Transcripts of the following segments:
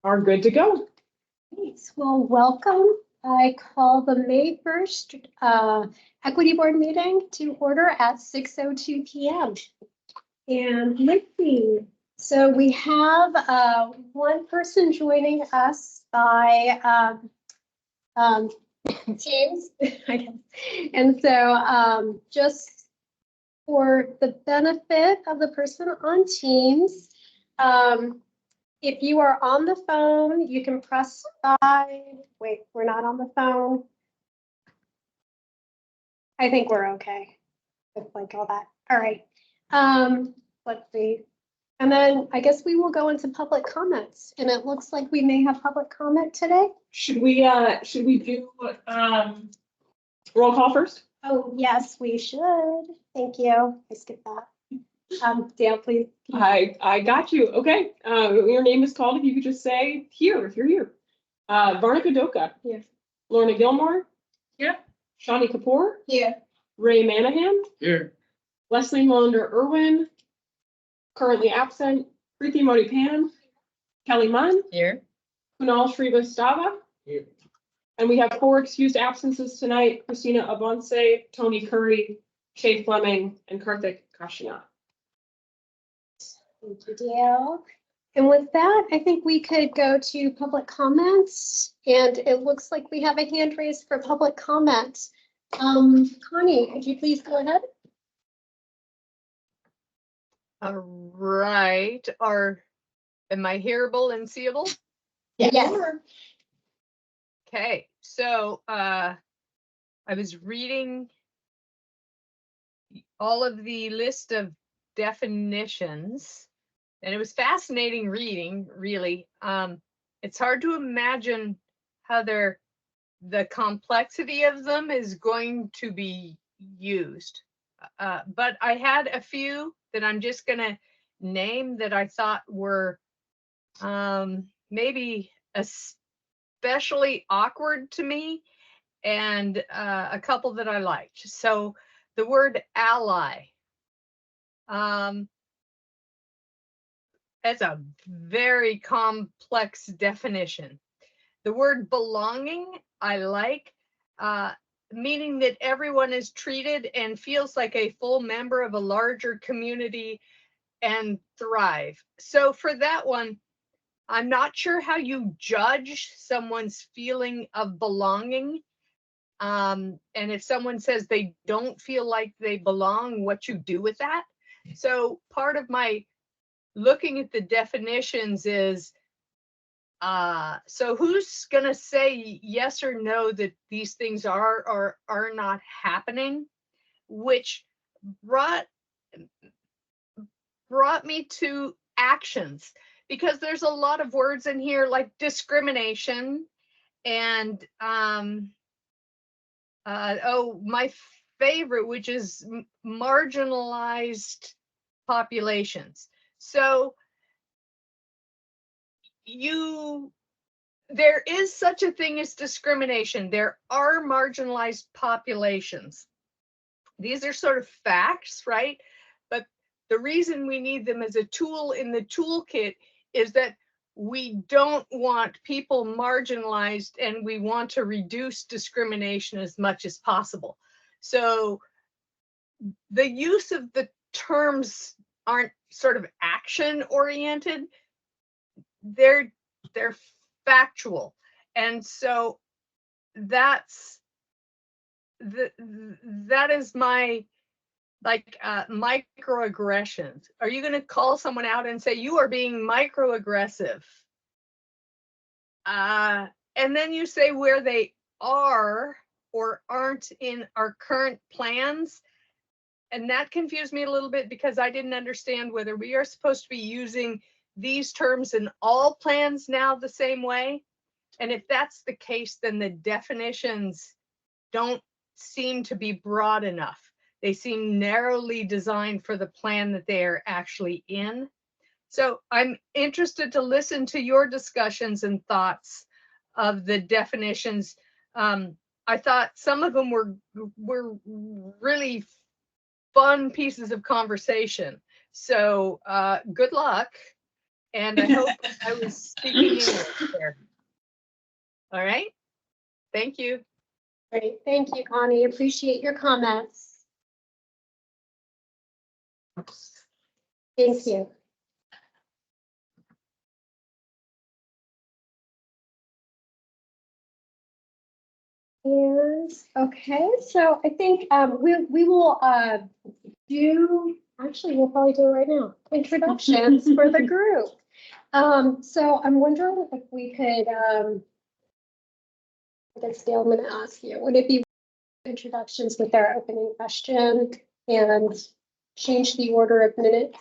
are good to go. Thanks. Well, welcome. I call the May 1st Equity Board meeting to order at 6:02 p.m. And let's see. So we have one person joining us by Teams, I guess. And so just for the benefit of the person on Teams, if you are on the phone, you can press 5. Wait, we're not on the phone. I think we're okay with like all that. All right. Let's see. And then I guess we will go into public comments, and it looks like we may have public comment today. Should we do roll call first? Oh, yes, we should. Thank you. I skipped that. Dale, please. I got you. Okay. Your name is called. If you could just say here, if you're here. Varnika Doka. Here. Lorna Gilmore. Here. Shani Kapoor. Here. Ray Manahan. Here. Leslie Melander Irwin. Currently absent. Preeti Modipan. Kelly Munn. Here. Kunal Shrivastava. Here. And we have 4 excused absences tonight: Christina Abonce, Tony Curry, Shay Fleming, and Karthik Kashina. Thank you, Dale. And with that, I think we could go to public comments. And it looks like we have a hand raised for public comment. Connie, could you please go ahead? All right. Am I hearable and seeable? Yes. Okay. So I was reading all of the list of definitions, and it was fascinating reading, really. It's hard to imagine how the complexity of them is going to be used. But I had a few that I'm just going to name that I thought were maybe especially awkward to me, and a couple that I liked. So the word ally. That's a very complex definition. The word belonging, I like, meaning that everyone is treated and feels like a full member of a larger community and thrive. So for that one, I'm not sure how you judge someone's feeling of belonging. And if someone says they don't feel like they belong, what you do with that. So part of my looking at the definitions is, so who's going to say yes or no that these things are or are not happening, which brought me to actions, because there's a lot of words in here like discrimination and my favorite, which is marginalized populations. So there is such a thing as discrimination. There are marginalized populations. These are sort of facts, right? But the reason we need them as a tool in the toolkit is that we don't want people marginalized, and we want to reduce discrimination as much as possible. So the use of the terms aren't sort of action oriented. They're factual. And so that is my microaggressions. Are you going to call someone out and say you are being microaggressive? And then you say where they are or aren't in our current plans. And that confused me a little bit, because I didn't understand whether we are supposed to be using these terms in all plans now the same way. And if that's the case, then the definitions don't seem to be broad enough. They seem narrowly designed for the plan that they are actually in. So I'm interested to listen to your discussions and thoughts of the definitions. I thought some of them were really fun pieces of conversation. So good luck. And I hope I was speaking English there. All right. Thank you. Great, thank you, Connie. Appreciate your comments. Thank you. And, okay, so I think we will actually, we'll probably do it right now. Introductions for the group. So I'm wondering if we could, I guess, Dale, I'm gonna ask you, would it be introductions with our opening question and change the order of minutes?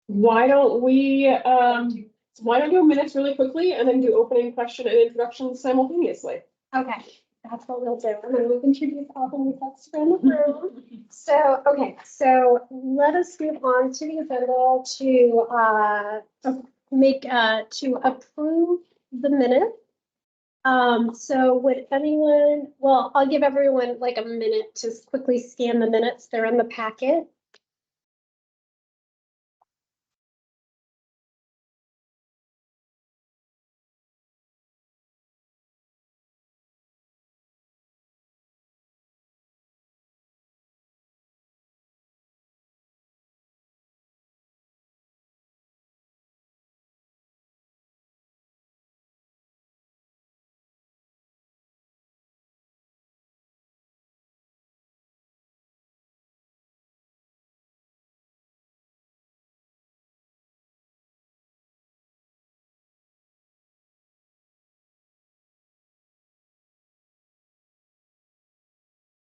Why don't we do minutes really quickly and then do opening question and introductions simultaneously? Okay, that's what we'll do. And then we'll introduce all the new folks around the room. So, okay, so let us move on to the agenda to approve the minutes. So would anyone, well, I'll give everyone like a minute to quickly scan the minutes. They're in the packet.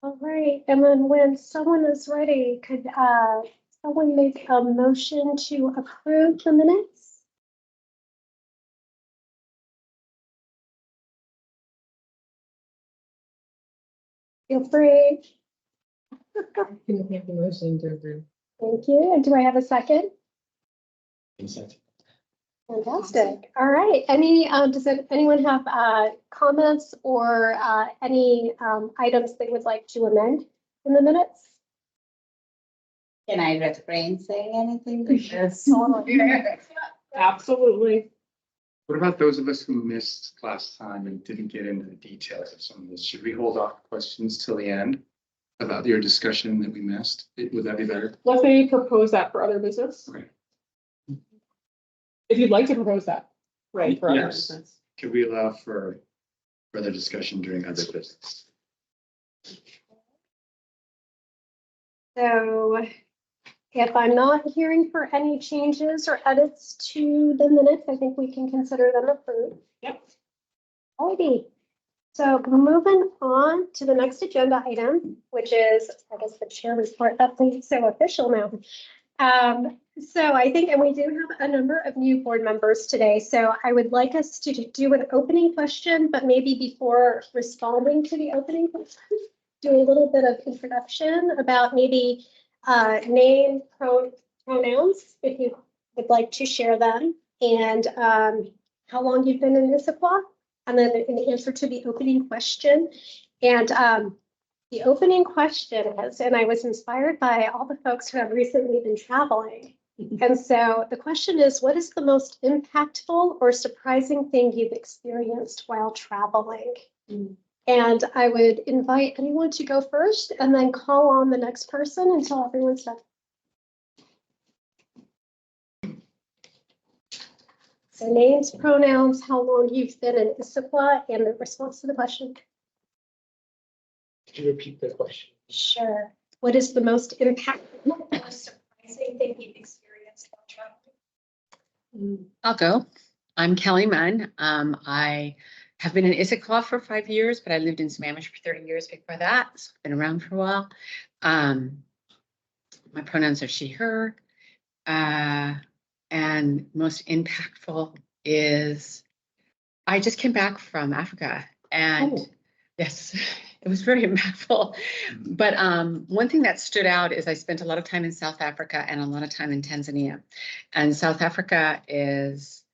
All right, and then when someone is ready, could someone make a motion to approve the minutes? Feel free. Can make the motion to approve. Thank you. And do I have a second? Fantastic. All right. Does anyone have comments or any items they would like to amend in the minutes? Can I refrain saying anything? Because Absolutely. What about those of us who missed last time and didn't get into the details of some of this? Should we hold off questions till the end about your discussion that we missed? Would that be better? Let's maybe propose that for other business. Okay. If you'd like to propose that, right, for other Yes. business. Could we allow for further discussion during other business? So if I'm not hearing for any changes or edits to the minutes, I think we can consider them approved. Yep. Alrighty. So moving on to the next agenda item, which is, I guess, the chair report update, so official now. So I think, and we do have a number of new board members today, so I would like us to do an opening question, but maybe before responding to the opening question, do a little bit of introduction about maybe name, pronouns, if you would like to share them, and how long you've been in Issaquah, and then an answer to the opening question. And the opening question is, and I was inspired by all the folks who have recently been traveling. And so the question is, what is the most impactful or surprising thing you've experienced while traveling? And I would invite anyone to go first and then call on the next person until everyone's done. So names, pronouns, how long you've been in Issaquah, and the response to the question. Could you repeat the question? Sure. What is the most impactful or surprising thing you've experienced while traveling? I'll go. I'm Kelly Munn. I have been in Issaquah for 5 years, but I lived in Sammamish for 30 years before that. So I've been around for a while. My pronouns are she, her. And most impactful is I just came back from Africa, and yes, it was very impactful. But one thing that stood out is I spent a lot of time in South Africa and a lot of time in Tanzania. And South Africa is,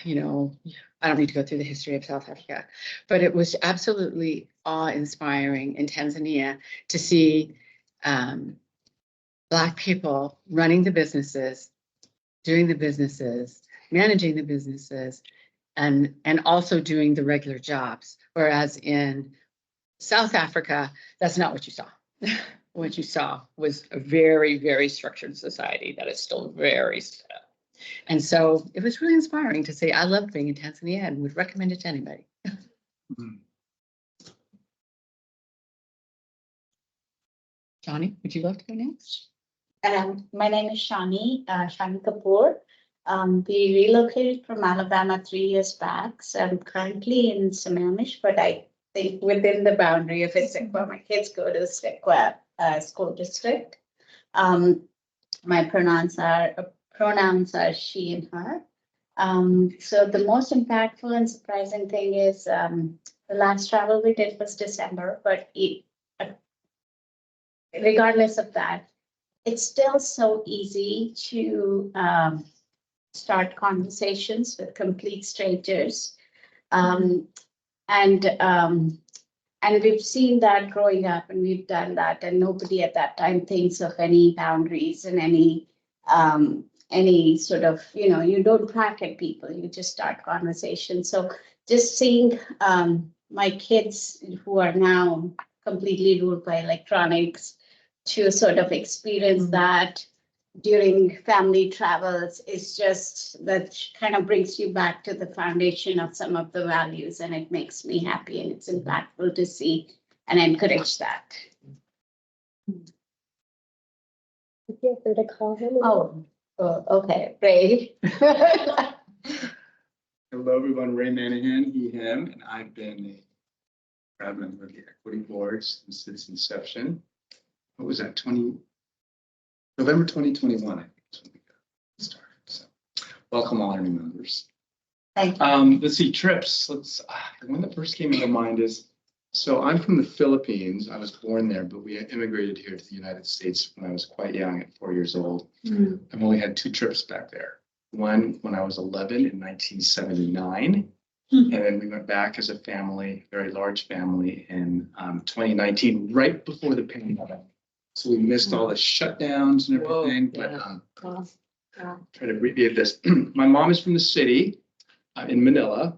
you know, I don't need to go through the history of South Africa, but it was absolutely awe-inspiring in Tanzania to see Black people running the businesses, doing the businesses, managing the businesses, and also doing the regular jobs. Whereas in South Africa, that's not what you saw. What you saw was a very, very structured society that is still very set up. And so it was really inspiring to say, I love being in Tanzania and would recommend it to anybody. Johnny, would you love to go next? My name is Shani Kapoor. We relocated from Alabama 3 years back. So I'm currently in Sammamish, but I think within the boundary of Issaquah. My kids go to Issaquah school district. My pronouns are she and her. So the most impactful and surprising thing is the last travel we did was December, but regardless of that, it's still so easy to start conversations with complete strangers. And we've seen that growing up, and we've done that, and nobody at that time thinks of any boundaries and any sort of, you don't crack at people, you just start conversations. So just seeing my kids who are now completely ruled by electronics to sort of experience that during family travels is just, that kind of brings you back to the foundation of some of the values, and it makes me happy, and it's impactful to see and encourage that. Feel free to call him. Oh, okay, Ray. Hello, everyone. Ray Manahan, he, him, and I've been a proud member of the Equity Board since its inception. What was that, November 2021, I think is when we got started. So welcome all our new members. Thank you. Let's see, trips. The one that first came into mind is, so I'm from the Philippines. I was born there, but we immigrated here to the United States when I was quite young, at 4 years old. I've only had 2 trips back there. One when I was 11 in 1979. And then we went back as a family, very large family, in 2019, right before the pandemic. So we missed all the shutdowns and everything, but try to abbreviate this. My mom is from the city in Manila,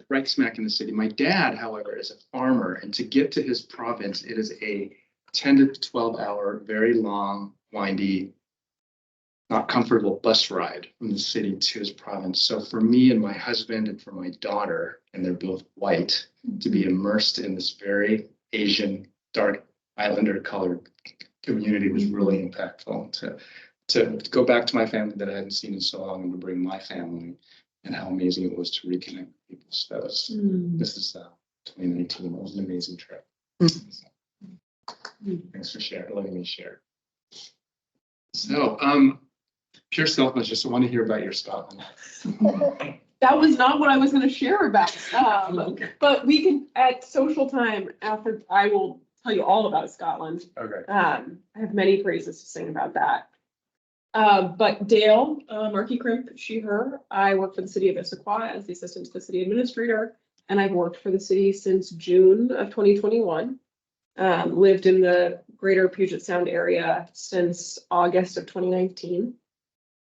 right smack in the city. My dad, however, is a farmer, and to get to his province, it is a 10 to 12 hour, very long, windy, not comfortable bus ride from the city to his province. So for me and my husband and for my daughter, and they're both white, to be immersed in this very Asian, dark islander colored community was really impactful. To go back to my family that I hadn't seen in so long, and to bring my family, and how amazing it was to reconnect with people. So that was, this is 2019. It was an amazing trip. Thanks for letting me share. So, pure selfishness, just want to hear about your Scotland. That was not what I was going to share about. But we can, at social time after, I will tell you all about Scotland. Okay. I have many praises to sing about that. But Dale, Markey Crimp, she, her, I work for the city of Issaquah as the assistant to the city administrator, and I've worked for the city since June of 2021. Lived in the greater Puget Sound area since August of 2019.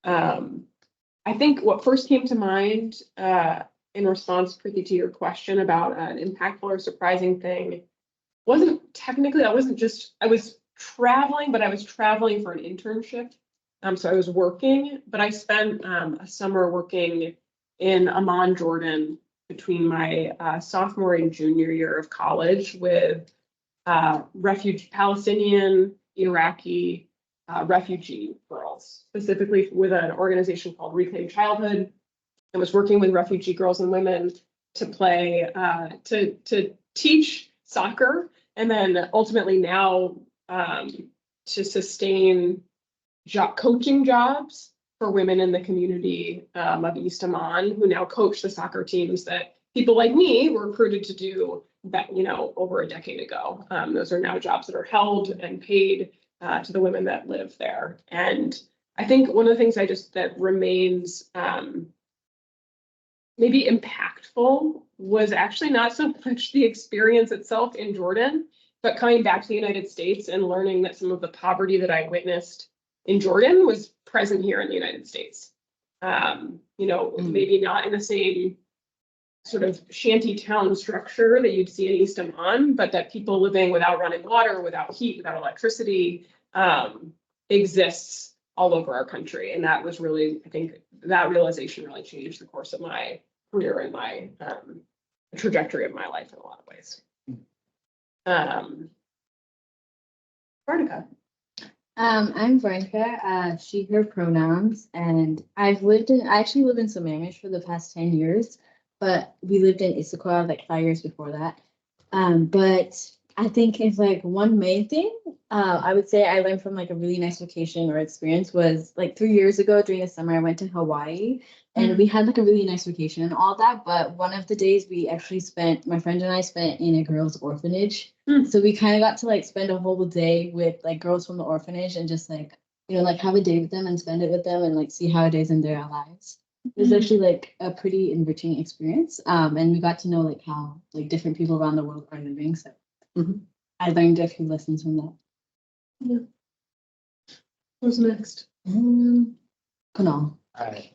I think what first came to mind in response, Preeti, to your question about an impactful or surprising thing wasn't technically, I was traveling, but I was traveling for an internship. So I was working, but I spent a summer working in Amman, Jordan, between my sophomore and junior year of college with Palestinian, Iraqi refugee girls, specifically with an organization called Reclaim Childhood. I was working with refugee girls and women to play, to teach soccer, and then ultimately now to sustain coaching jobs for women in the community of East Amman, who now coach the soccer teams that people like me were recruited to do that, over a decade ago. Those are now jobs that are held and paid to the women that live there. And I think one of the things that remains maybe impactful was actually not so much the experience itself in Jordan, but coming back to the United States and learning that some of the poverty that I witnessed in Jordan was present here in the United States. Maybe not in the same sort of shanty town structure that you'd see in East Amman, but that people living without running water, without heat, without electricity, exists all over our country. And that was really, I think that realization really changed the course of my career and my trajectory of my life in a lot of ways. Veronica. I'm Veronica, she, her pronouns, and I actually lived in Sammamish for the past 10 years, but we lived in Issaquah like 5 years before that. But I think it's like one main thing, I would say I learned from like a really nice vacation or experience was like 3 years ago during the summer, I went to Hawaii and we had like a really nice vacation and all that. But one of the days we actually my friend and I spent in a girls' orphanage. So we kind of got to like spend a whole day with like girls from the orphanage and just like, like have a day with them and spend it with them and like see how it is in their lives. It was actually like a pretty enriching experience. And we got to know like how like different people around the world are living. So I learned a few lessons from that. Who's next? Kunal. All right.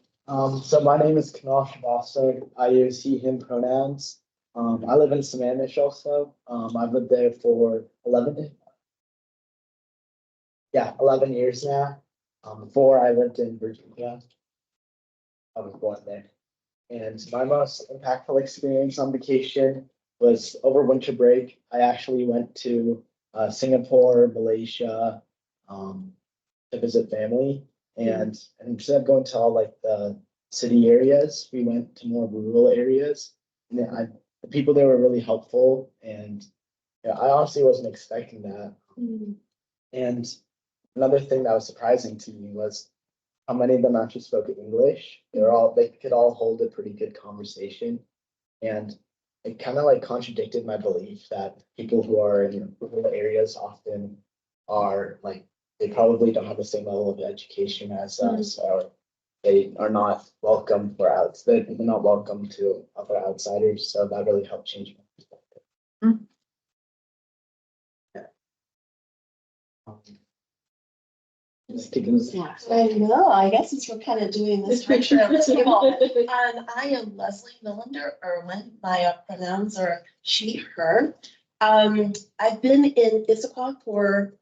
So my name is Kanal Shabasta. I use he, him pronouns. I live in Sammamish also. I've lived there for 11 years now. Before I lived in Virginia. I was born there. And my most impactful experience on vacation was over winter break. I actually went to Singapore, Malaysia, to visit family. And instead of going to all like the city areas, we went to more rural areas. And the people there were really helpful. And I honestly wasn't expecting that. And another thing that was surprising to me was how many of them actually spoke English. They could all hold a pretty good conversation. And it kind of like contradicted my belief that people who are in rural areas often are like, they probably don't have the same level of education as us, or they are not welcome they're not welcome to other outsiders. So that really helped change my perspective. I know, I guess since we're kind of doing this picture of the table. I am Leslie Millender Irwin. My pronouns are she, her. I've been in Issaquah for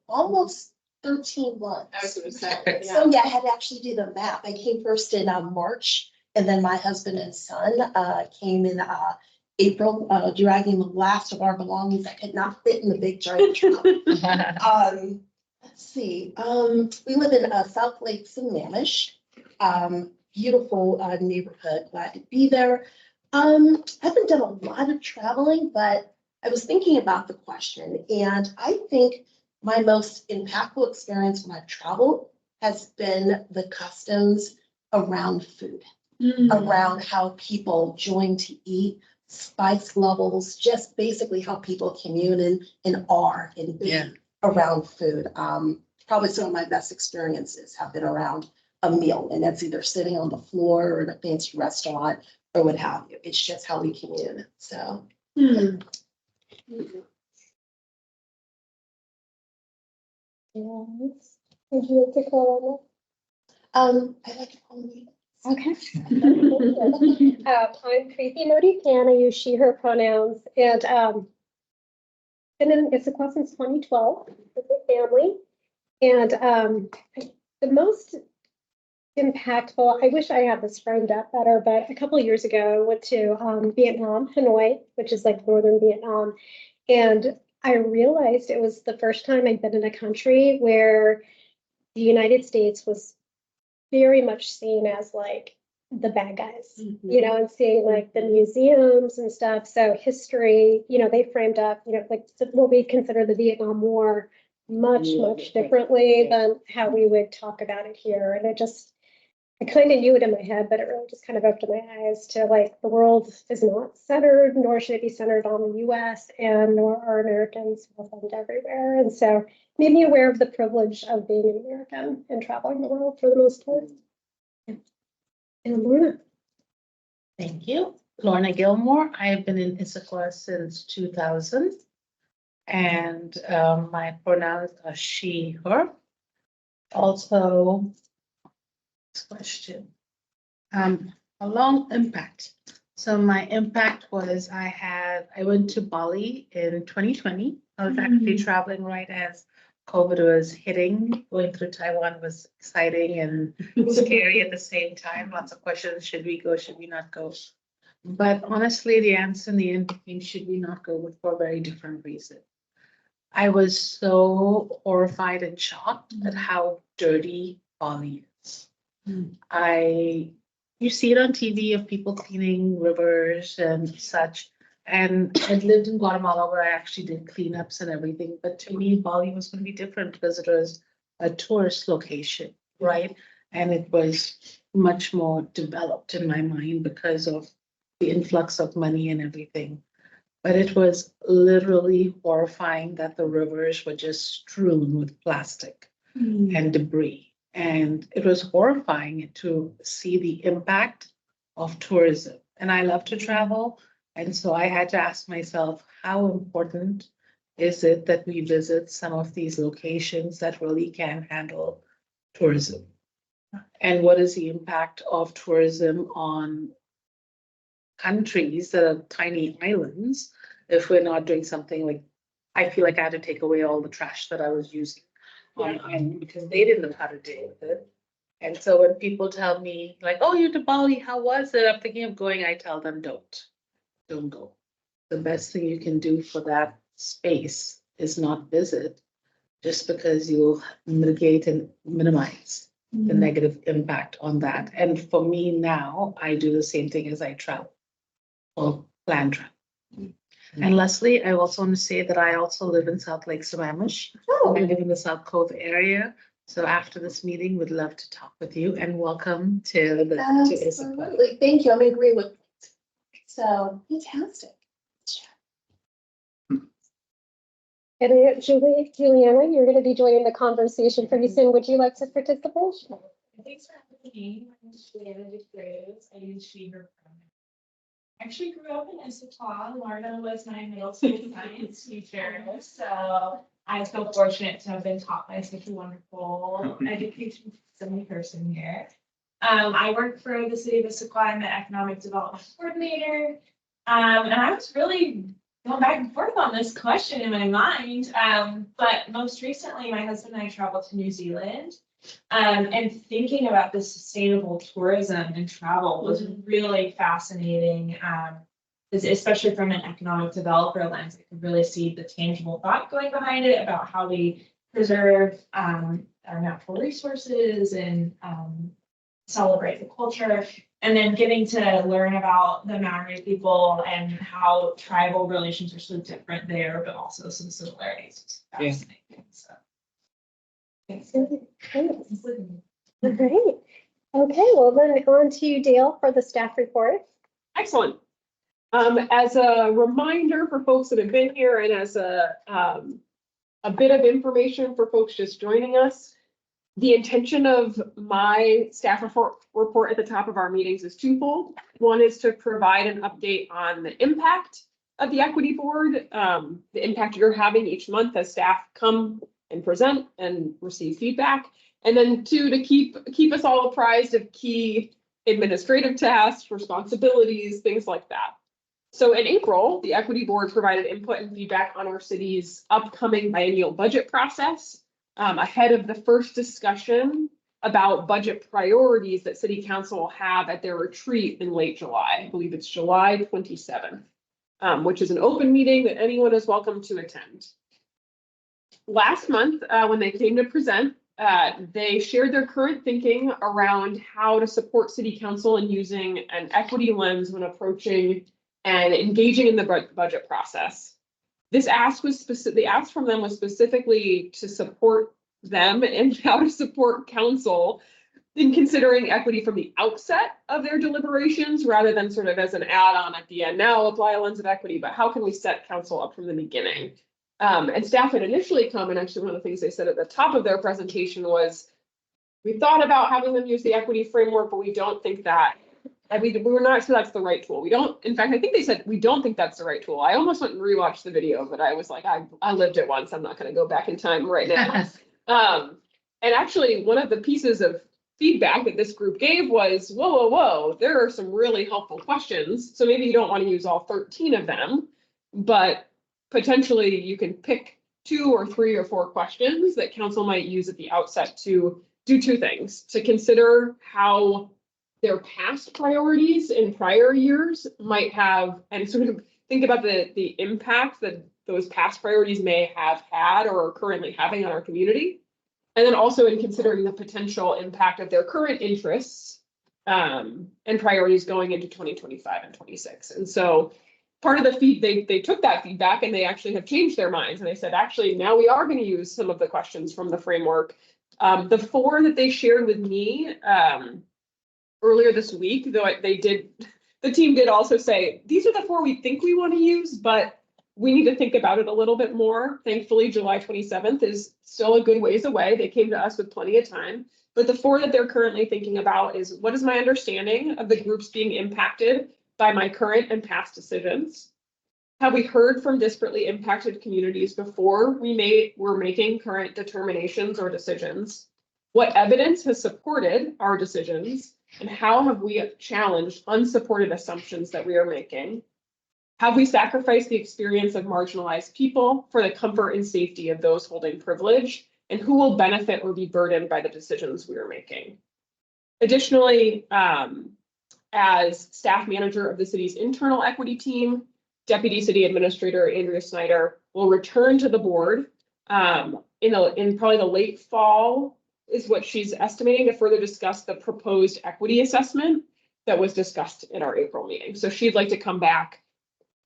almost 13 months. I was gonna say, So yeah, I had to actually do the map. I came first in March, and then my husband and son came in April, dragging the last of our belongings that could not fit in the big giant truck. Let's see. We live in South Lake Sammamish. Beautiful neighborhood. Glad to be there. I haven't done a lot of traveling, but I was thinking about the question, and I think my most impactful experience when I've traveled has been the customs around food, around how people join to eat, spice levels, just basically how people commune and are and be around food. Probably some of my best experiences have been around a meal, and that's either sitting on the floor or in a fancy restaurant or what have you. It's just how we commune. So. Yes. Would you like to call I like to call me. on that? Okay. I'm Preeti Modi Pan. I use she, her pronouns, and been in Issaquah since 2012 with my family. And the most impactful, I wish I had this framed up better, but a couple of years ago, I went to Vietnam, Hanoi, which is like northern Vietnam. And I realized it was the first time I'd been in a country where the United States was very much seen as like the bad guys, and seeing like the museums and stuff. So history, they framed up, like what we consider the Vietnam War much differently than how we would talk about it here. And I kind of knew it in my head, but it really just kind of opened my eyes to like the world is not centered, nor should it be centered on the US, and nor are Americans welcomed everywhere. And so it made me aware of the privilege of being an American and traveling the world for the most part. And Lorna. Thank you. Lorna Gilmore. I've been in Issaquah since 2000. And my pronouns are she, her. Also, question. A long impact. So my impact was I went to Bali in 2020. I was actually traveling right as COVID was hitting. Going through Taiwan was exciting and scary at the same time. Lots of questions. Should we go? Should we not go? But honestly, the answer in the end became should we not go, but for a very different reason. I was so horrified and shocked at how dirty Bali is. You see it on TV of people cleaning rivers and such. And I'd lived in Guatemala where I actually did cleanups and everything. But to me, Bali was going to be different because it was a tourist location, right? And it was much more developed in my mind because of the influx of money and everything. But it was literally horrifying that the rivers were just strewn with plastic and debris. And it was horrifying to see the impact of tourism. And I love to travel. And so I had to ask myself, how important is it that we visit some of these locations that really can handle tourism? And what is the impact of tourism on countries that are tiny islands if we're not doing something like, I feel like I had to take away all the trash that I was using on the island because they didn't know how to deal with it. And so when people tell me like, oh, you're to Bali, how was it? I'm thinking of going, I tell them, don't go. The best thing you can do for that space is not visit, just because you'll mitigate and minimize the negative impact on that. And for me now, I do the same thing as I travel or plan travel. And Leslie, I also want to say that I also live in South Lake Sammamish. I live in the South Cove area. So after this meeting, we'd love to talk with you and welcome to Issaquah. Absolutely. Thank you. I'm in agreement. So fantastic. And Juliana, you're going to be joining the conversation pretty soon. Would you like to participate? Thanks for having me. My name is Juliana DeCruz. I use she, her pronouns. I actually grew up in Issaquah. Marta was my middle school science teacher. So I feel fortunate to have been taught by such a wonderful education person here. I work for the city of Issaquah. I'm the economic development coordinator. And I was really going back and forth on this question in my mind. But most recently, my husband and I traveled to New Zealand. And thinking about the sustainable tourism and travel was really fascinating, especially from an economic developer lens. I could really see the tangible thought going behind it about how we preserve our natural resources and celebrate the culture. And then getting to learn about the Maori people and how tribal relations are so different there, but also some similarities. It's fascinating. So. Great. Okay, well then on to Dale for the staff report. Excellent. As a reminder for folks that have been here and as a bit of information for folks just joining us, the intention of my staff report at the top of our meetings is twofold. One is to provide an update on the impact of the equity board, the impact you're having each month as staff come and present and receive feedback. And then two, to keep us all apprised of key administrative tasks, responsibilities, things like that. So in April, the equity board provided input and feedback on our city's upcoming biennial budget process ahead of the first discussion about budget priorities that city council will have at their retreat in late July. I believe it's July 27th, which is an open meeting that anyone is welcome to attend. Last month, when they came to present, they shared their current thinking around how to support city council in using an equity lens when approaching and engaging in the budget process. This ask was specific. The ask from them was specifically to support them and how to support council in considering equity from the outset of their deliberations, rather than sort of as an add-on at the end. Now apply a lens of equity, but how can we set council up from the beginning? And staff had initially come, and actually one of the things they said at the top of their presentation was, we thought about having them use the equity framework, but we don't think that, and we were not sure that's the right tool. We don't, in fact, I think they said, we don't think that's the right tool. I almost went and rewatched the video, but I was like, I lived it once. I'm not going to go back in time right now. And actually one of the pieces of feedback that this group gave was, whoa, there are some really helpful questions. So maybe you don't want to use all 13 of them, but potentially you can pick 2 or 3 or 4 questions that council might use at the outset to do 2 things, to consider how their past priorities in prior years might have, and sort of think about the impact that those past priorities may have had or are currently having on our community. And then also in considering the potential impact of their current interests and priorities going into 2025 and 26. And so part of the they took that feedback and they actually have changed their minds. And they said, actually, now we are going to use some of the questions from the framework. The 4 that they shared with me earlier this week, though the team did also say, these are the 4 we think we want to use, but we need to think about it a little bit more. Thankfully, July 27th is still a good ways away. They came to us with plenty of time. But the 4 that they're currently thinking about is, what is my understanding of the groups being impacted by my current and past decisions? Have we heard from disparately impacted communities before we're making current determinations or decisions? What evidence has supported our decisions? And how have we challenged unsupported assumptions that we are making? Have we sacrificed the experience of marginalized people for the comfort and safety of those holding privilege? And who will benefit or be burdened by the decisions we are making? Additionally, as staff manager of the city's internal equity team, Deputy City Administrator Andrea Snyder will return to the board in probably the late fall is what she's estimating, to further discuss the proposed equity assessment that was discussed in our April meeting. So she'd like to come back.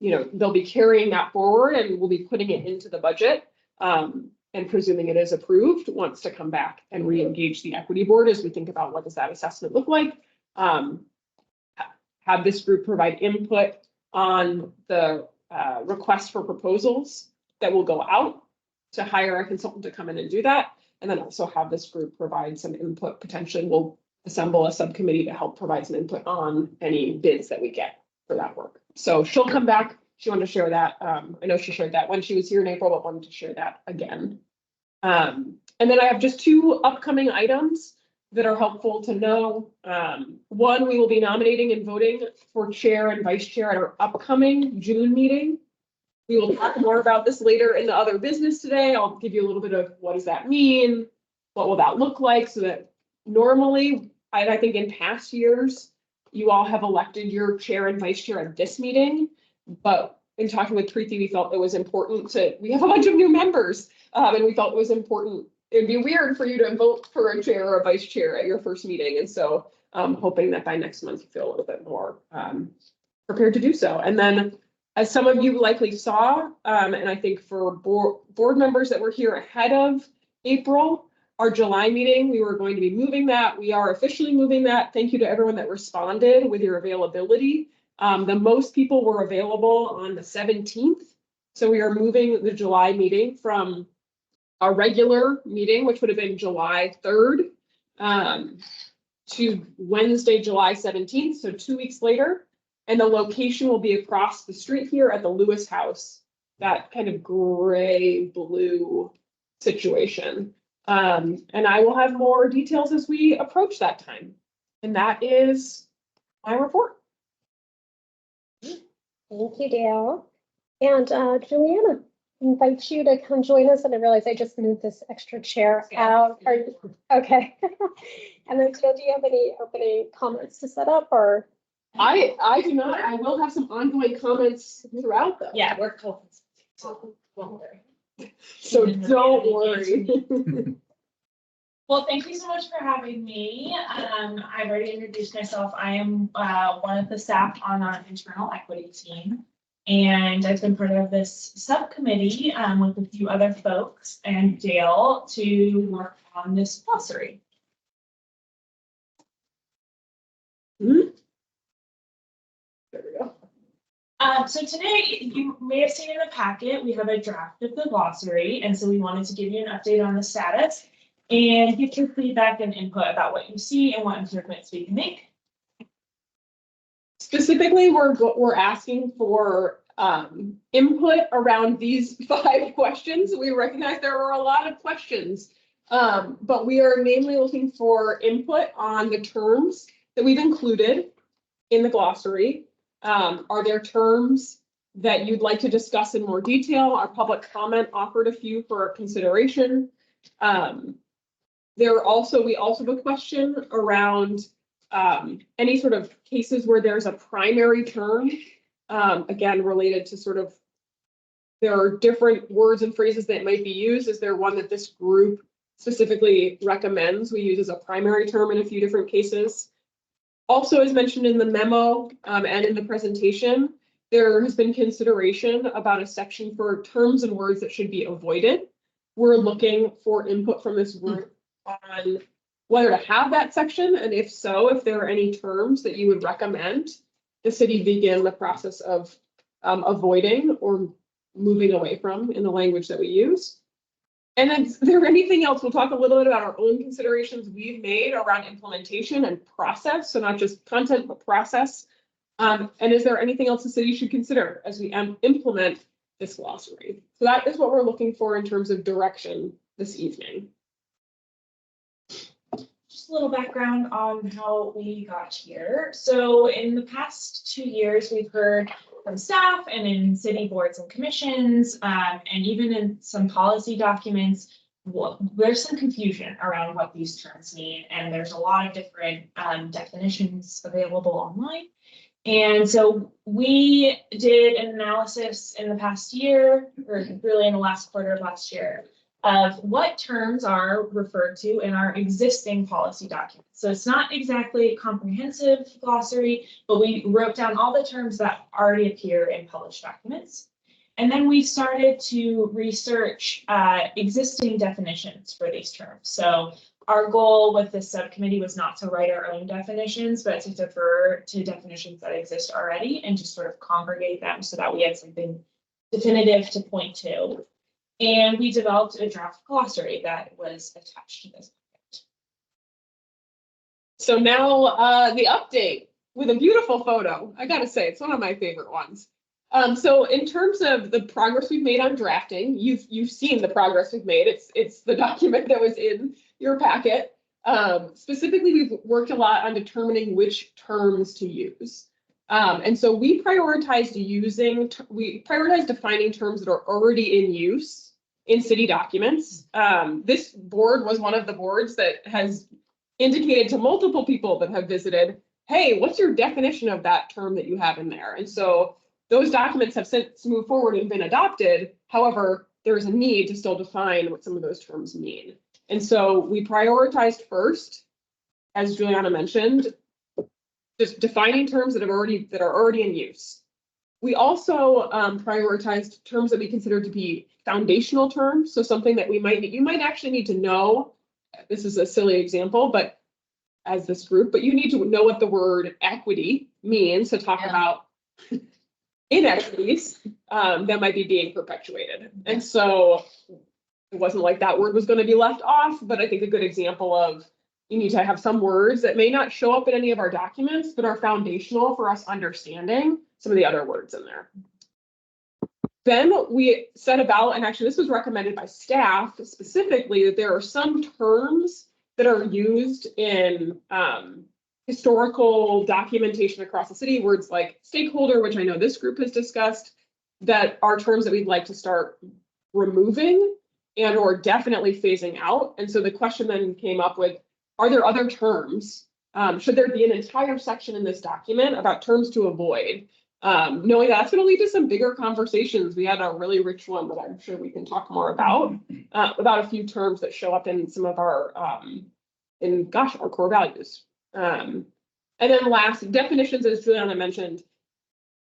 They'll be carrying that forward and we'll be putting it into the budget and presuming it is approved, wants to come back and re-engage the equity board as we think about what does that assessment look like. Have this group provide input on the request for proposals that will go out to hire a consultant to come in and do that. And then also have this group provide some input. Potentially we'll assemble a subcommittee to help provide some input on any bids that we get for that work. So she'll come back. She wanted to share that. I know she shared that when she was here in April, but wanted to share that again. And then I have just 2 upcoming items that are helpful to know. One, we will be nominating and voting for chair and vice chair at our upcoming June meeting. We will talk more about this later in the other business today. I'll give you a little bit of what does that mean? What will that look like? So that normally, I think in past years, you all have elected your chair and vice chair at this meeting. But in talking with Preeti, we felt it was important we have a bunch of new members and we felt it was important. It'd be weird for you to vote for a chair or a vice chair at your first meeting. And so I'm hoping that by next month, you feel a little bit more prepared to do so. And then as some of you likely saw, and I think for board members that were here ahead of April, our July meeting, we were going to be moving that. We are officially moving that. Thank you to everyone that responded with your availability. The most people were available on the 17th. So we are moving the July meeting from our regular meeting, which would have been July 3rd, to Wednesday, July 17th, so 2 weeks later. And the location will be across the street here at the Lewis House, that kind of gray blue situation. And I will have more details as we approach that time. And that is my report. Thank you, Dale. And Juliana, invite you to come join us. And I realize I just moved this extra chair out. Are you okay? And then Jill, do you have any opening comments to set up or? I do not. I will have some ongoing comments throughout though. Yeah, we're close. So don't worry. So don't worry. Well, thank you so much for having me. I've already introduced myself. I am one of the staff on our internal equity team. And I've been part of this subcommittee with a few other folks and Dale to work on this glossary. Mm-hmm. There we go. So today, you may have seen in the packet, we have a draft of the glossary. And so we wanted to give you an update on the status and get your feedback and input about what you see and what improvements we can make. Specifically, we're asking for input around these 5 questions. We recognize there were a lot of questions But we are mainly looking for input on the terms that we've included in the glossary. Are there terms that you'd like to discuss in more detail? Our public comment offered a few for consideration. We also have a question around any sort of cases where there's a primary term, again, related to sort of, there are different words and phrases that might be used. Is there one that this group specifically recommends we use as a primary term in a few different cases? Also, as mentioned in the memo and in the presentation, there has been consideration about a section for terms and words that should be avoided. We're looking for input from this group on whether to have that section, and if so, if there are any terms that you would recommend the city begin the process of avoiding or moving away from in the language that we use. And then, is there anything else? We'll talk a little bit about our own considerations we've made around implementation and process, so not just content, but process. And is there anything else the city should consider as we implement this glossary? So that is what we're looking for in terms of direction this evening. Just a little background on how we got here. So in the past 2 years, we've heard from staff and in city boards and commissions, and even in some policy documents, there's some confusion around what these terms mean, and there's a lot of different definitions available online. And so we did an analysis in the past year, or really in the last quarter of last year, of what terms are referred to in our existing policy documents. So it's not exactly a comprehensive glossary, but we wrote down all the terms that already appear in published documents. And then we started to research existing definitions for these terms. So our goal with this subcommittee was not to write our own definitions, but to defer to definitions that exist already and just sort of congregate them so that we had something definitive to point to. And we developed a draft glossary that was attached to this. So now the update with a beautiful photo. I gotta say, it's one of my favorite ones. So in terms of the progress we've made on drafting, you've seen the progress we've made. It's the document that was in your packet. Specifically, we've worked a lot on determining which terms to use. And so we prioritized defining terms that are already in use in city documents. This board was one of the boards that has indicated to multiple people that have visited, hey, what's your definition of that term that you have in there? And so those documents have since moved forward and been adopted. However, there is a need to still define what some of those terms mean. And so we prioritized first, as Juliana mentioned, just defining terms that are already in use. We also prioritized terms that we consider to be foundational terms. So something that you might actually need to know. This is a silly example, but as this group, but you need to know what the word equity means to talk about inequities that might be being perpetuated. And so it wasn't like that word was going to be left off, but I think a good example of you need to have some words that may not show up in any of our documents, but are foundational for us understanding some of the other words in there. Then we set about, and actually this was recommended by staff specifically, that there are some terms that are used in historical documentation across the city, words like stakeholder, which I know this group has discussed, that are terms that we'd like to start removing and or definitely phasing out. And so the question then came up with, are there other terms? Should there be an entire section in this document about terms to avoid? Knowing that's going to lead to some bigger conversations. We had a really rich one that I'm sure we can talk more about a few terms that show up in some of our, our core values. And then last, definitions, as Juliana mentioned,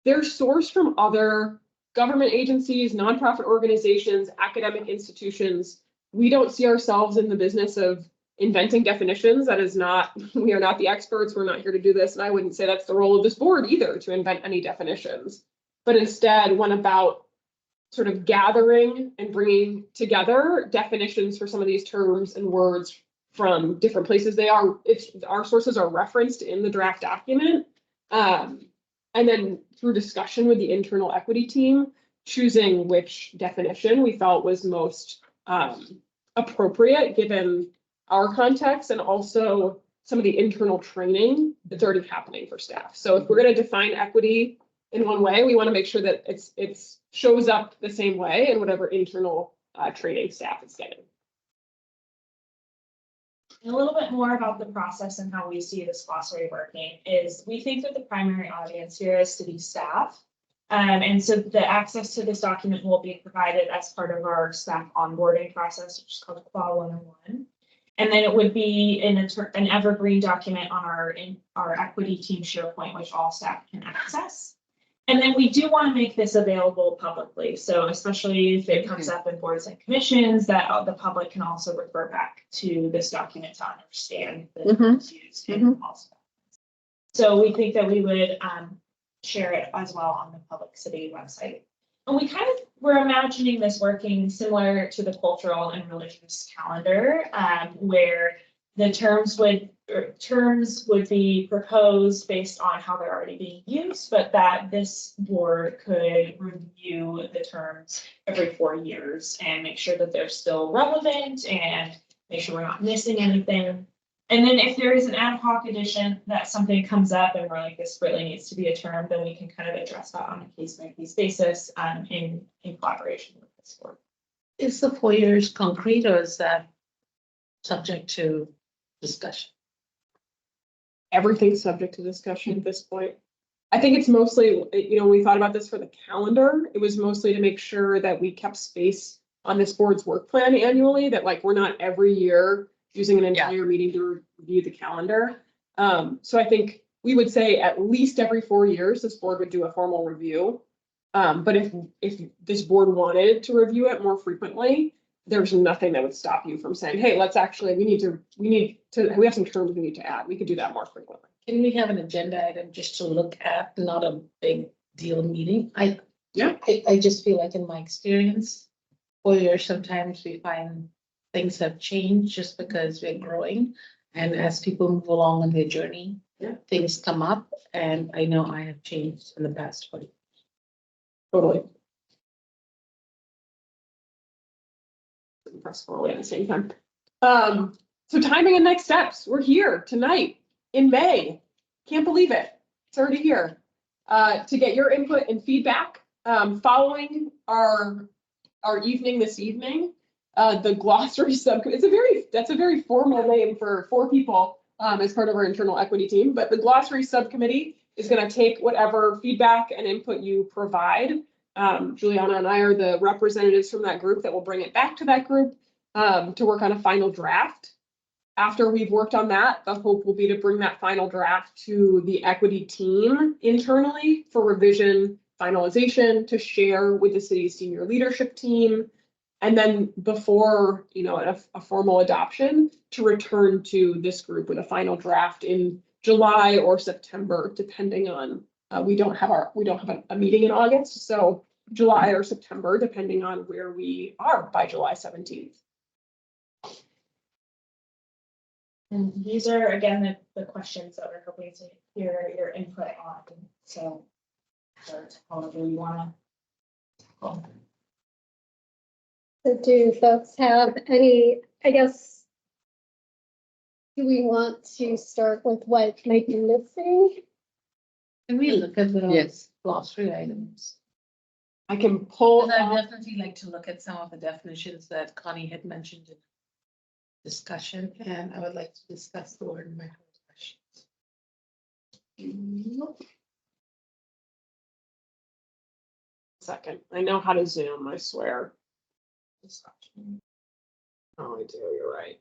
they're sourced from other government agencies, nonprofit organizations, academic institutions. We don't see ourselves in the business of inventing definitions. That is not, we are not the experts. We're not here to do this. And I wouldn't say that's the role of this board either, to invent any definitions, but instead went about sort of gathering and bringing together definitions for some of these terms and words from different places. Our sources are referenced in the draft document. And then through discussion with the internal equity team, choosing which definition we felt was most appropriate given our context and also some of the internal training that's already happening for staff. So if we're going to define equity in one way, we want to make sure that it's shows up the same way in whatever internal training staff is getting. A little bit more about the process and how we see this glossary working is we think that the primary audience here is city staff. And so the access to this document will be provided as part of our staff onboarding process, which is called Qua 101. And then it would be an evergreen document on our equity team SharePoint, which all staff can access. And then we do want to make this available publicly. So especially if it comes up in boards and commissions, that the public can also refer back to this document to understand the terms used in also. So we think that we would share it as well on the public city website. And we we're imagining this working similar to the cultural and religious calendar, where the terms would be proposed based on how they're already being used, but that this board could review the terms every 4 years and make sure that they're still relevant and make sure we're not missing anything. And then if there is an ad hoc edition that something comes up and we're like, this really needs to be a term, then we can kind of address that on a case-by-case basis in collaboration with this board. Is the 4 years concrete or is that subject to discussion? Everything's subject to discussion at this point. I think it's mostly, when we thought about this for the calendar, it was mostly to make sure that we kept space on this board's work plan annually, that like we're not every year using an entire meeting to review the calendar. So I think we would say at least every 4 years, this board would do a formal review. But if this board wanted to review it more frequently, there's nothing that would stop you from saying, hey, let's actually, we have some terms we need to add. We could do that more frequently. Can we have an agenda item just to look at, not a big deal meeting? I just feel like in my experience, 4 years, sometimes we find things have changed just because we're growing. And as people move along on their journey, things come up. And I know I have changed in the past 4 years. Totally. Press forward at the same time. So timing and next steps. We're here tonight in May. Can't believe it. It's already here. To get your input and feedback following our evening this evening. The glossary subcommittee. That's a very formal name for 4 people as part of our internal equity team. But the glossary subcommittee is going to take whatever feedback and input you provide. Juliana and I are the representatives from that group that will bring it back to that group to work on a final draft. After we've worked on that, the hope will be to bring that final draft to the equity team internally for revision, finalization, to share with the city's senior leadership team. And then before, a formal adoption, to return to this group with a final draft in July or September, depending on, we don't have a meeting in August, so July or September, depending on where we are by July 17th. And these are, again, the questions that we're hoping to hear your input on. So, however you want to. So do folks have any, I guess, do we want to start with what might be missing? Can we look at the glossary items? I can pull. Because I'd definitely like to look at some of the definitions that Connie had mentioned in discussion, and I would like to discuss the word in my questions. Second, I know how to Zoom, I swear. Oh, I do, you're right.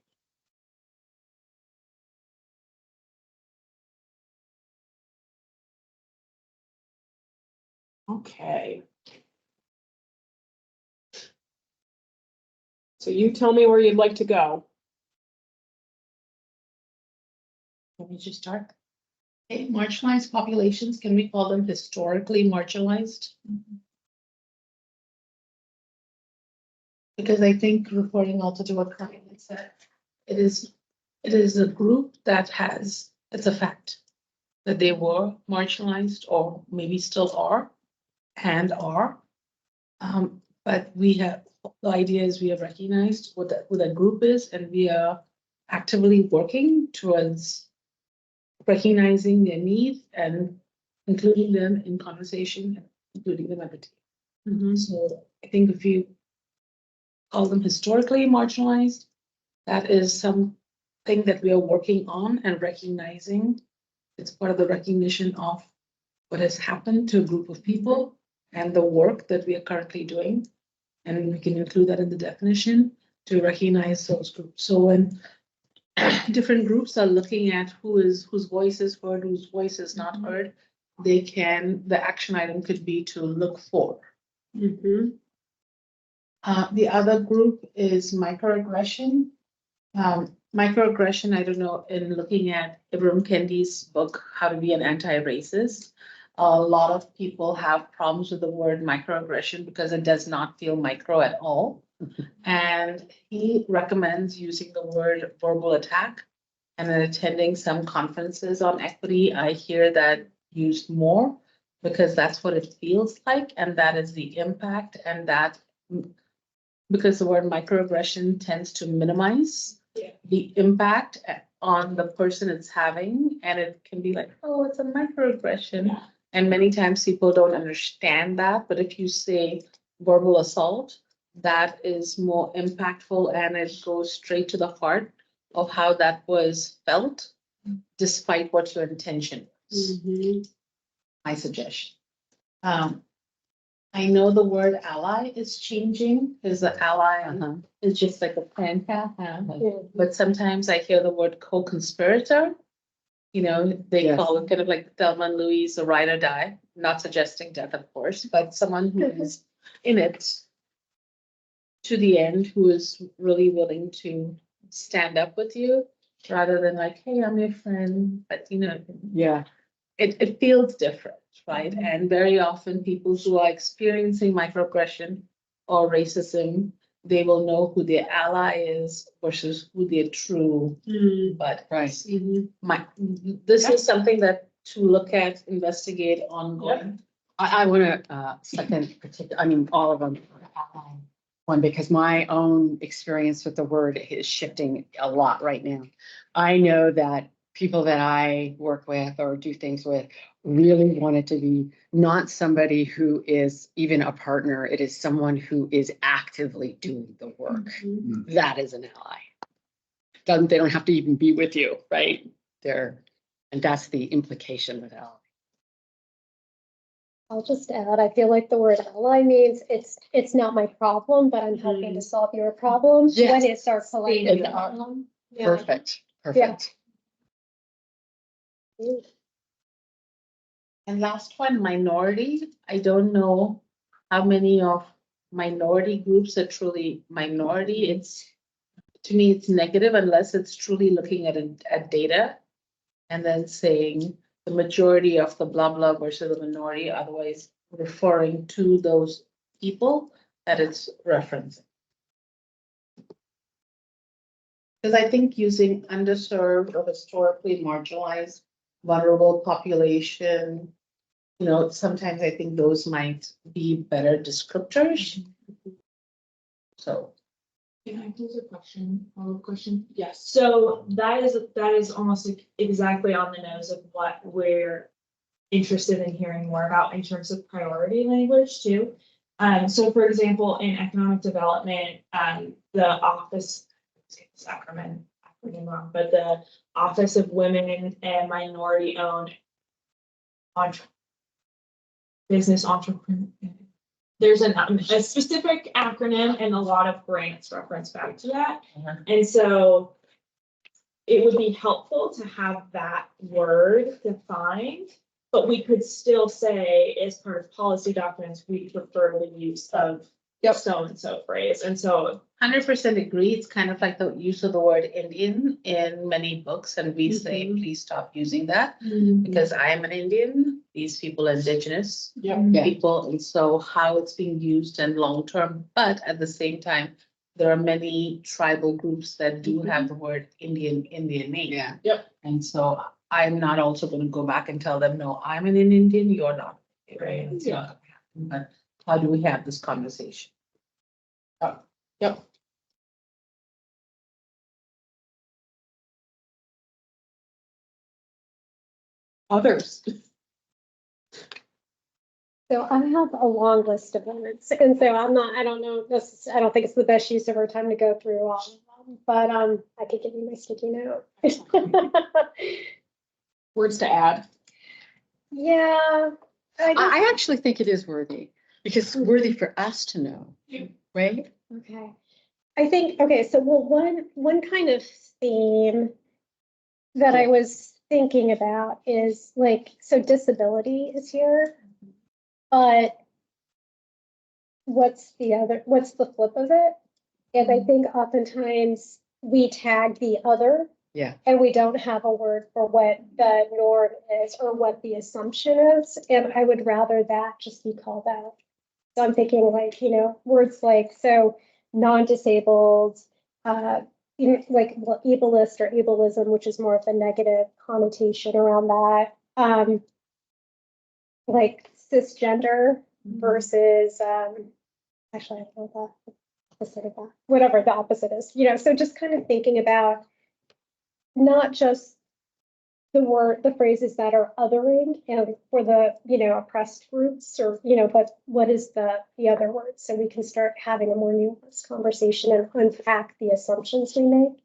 Okay. So you tell me where you'd like to go. Let me just start. Okay, marginalized populations, can we call them historically marginalized? Because I think reporting also to what Connie had said, it is a group that has, it's a fact that they were marginalized or maybe still are and are. But we have, the idea is we have recognized what that group is, and we are actively working towards recognizing their need and including them in conversation, including them at the table. So I think if you call them historically marginalized, that is something that we are working on and recognizing. It's part of the recognition of what has happened to a group of people and the work that we are currently doing. And we can include that in the definition to recognize those groups. So when different groups are looking at whose voice is heard, whose voice is not heard, the action item could be to look for. The other group is microaggression. Microaggression, I don't know, in looking at Ibram Kendi's book, How to Be an Anti-Racist, a lot of people have problems with the word microaggression because it does not feel micro at all. And he recommends using the word verbal attack. And then attending some conferences on equity, I hear that used more because that's what it feels like. And that is the impact, and that because the word microaggression tends to minimize the impact on the person it's having. And it can be like, oh, it's a microaggression. And many times people don't understand that. But if you say verbal assault, that is more impactful, and it goes straight to the heart of how that was felt, despite what your intention was. My suggestion. I know the word ally is changing, because the ally is just like a plan path. But sometimes I hear the word co-conspirator. You know, they call it kind of like Thelma and Louise, a ride or die, not suggesting death, of course, but someone who is in it to the end, who is really willing to stand up with you, rather than like, hey, I'm your friend, but you know, it feels different, right? And very often people who are experiencing microaggression or racism, they will know who their ally is versus who their true but Right. this is something that to look at, investigate ongoing. I want to second all of them. One, because my own experience with the word is shifting a lot right now. I know that people that I work with or do things with really want it to be not somebody who is even a partner. It is someone who is actively doing the work. That is an ally. They don't have to even be with you, right? And that's the implication with ally. I'll just add, I feel like the word ally means it's not my problem, but I'm helping to solve your problem when it's our collective problem. Perfect. And last one, minority. I don't know how many of minority groups are truly minority. To me, it's negative unless it's truly looking at data and then saying the majority of the blah blah versus the minority, otherwise referring to those people that it's referencing. Because I think using underserved or historically marginalized, vulnerable population, you know, sometimes I think those might be better descriptors. So. Can I pose a question, follow-up question? Yes. So that is almost like exactly on the nose of what we're interested in hearing more about in terms of priority language too. So for example, in economic development, the office, acronym wrong, but the Office of Women and Minority Owned Business Entrepreneur. There's a specific acronym and a lot of grants reference back to that. And so it would be helpful to have that word defined, but we could still say as part of policy documents, we prefer the use of so and so phrase. And so 100% agree. It's kind of like the use of the word Indian in many books, and we say, please stop using that because I am an Indian. These people are indigenous people, and so how it's being used and long term. But at the same time, there are many tribal groups that do have the word Indian in their name. And so I'm not also going to go back and tell them, no, I'm an Indian, you're not. Right? But how do we have this conversation? Yep. Others. So I have a long list of words, and so I don't know, I don't think it's the best use of our time to go through all of them, but, I could give you my sticky note. Words to add. Yeah. I actually think it is worthy, because it's worthy for us to know, right? Okay. I think, okay, so well, one kind of theme that I was thinking about is like, so disability is here, but what's the flip of it? And I think oftentimes we tag the other Yeah. and we don't have a word for what the norm is or what the assumption is. And I would rather that just be called out. So I'm thinking like, words like, so non-disabled, like well, ableist or ableism, which is more of the negative connotation around that. Like cisgender versus, actually, I don't know the opposite of that, whatever the opposite is, so just kind of thinking about not just the phrases that are othering and for the, oppressed groups or, but what is the other word? So we can start having a more nuanced conversation and unpack the assumptions we make.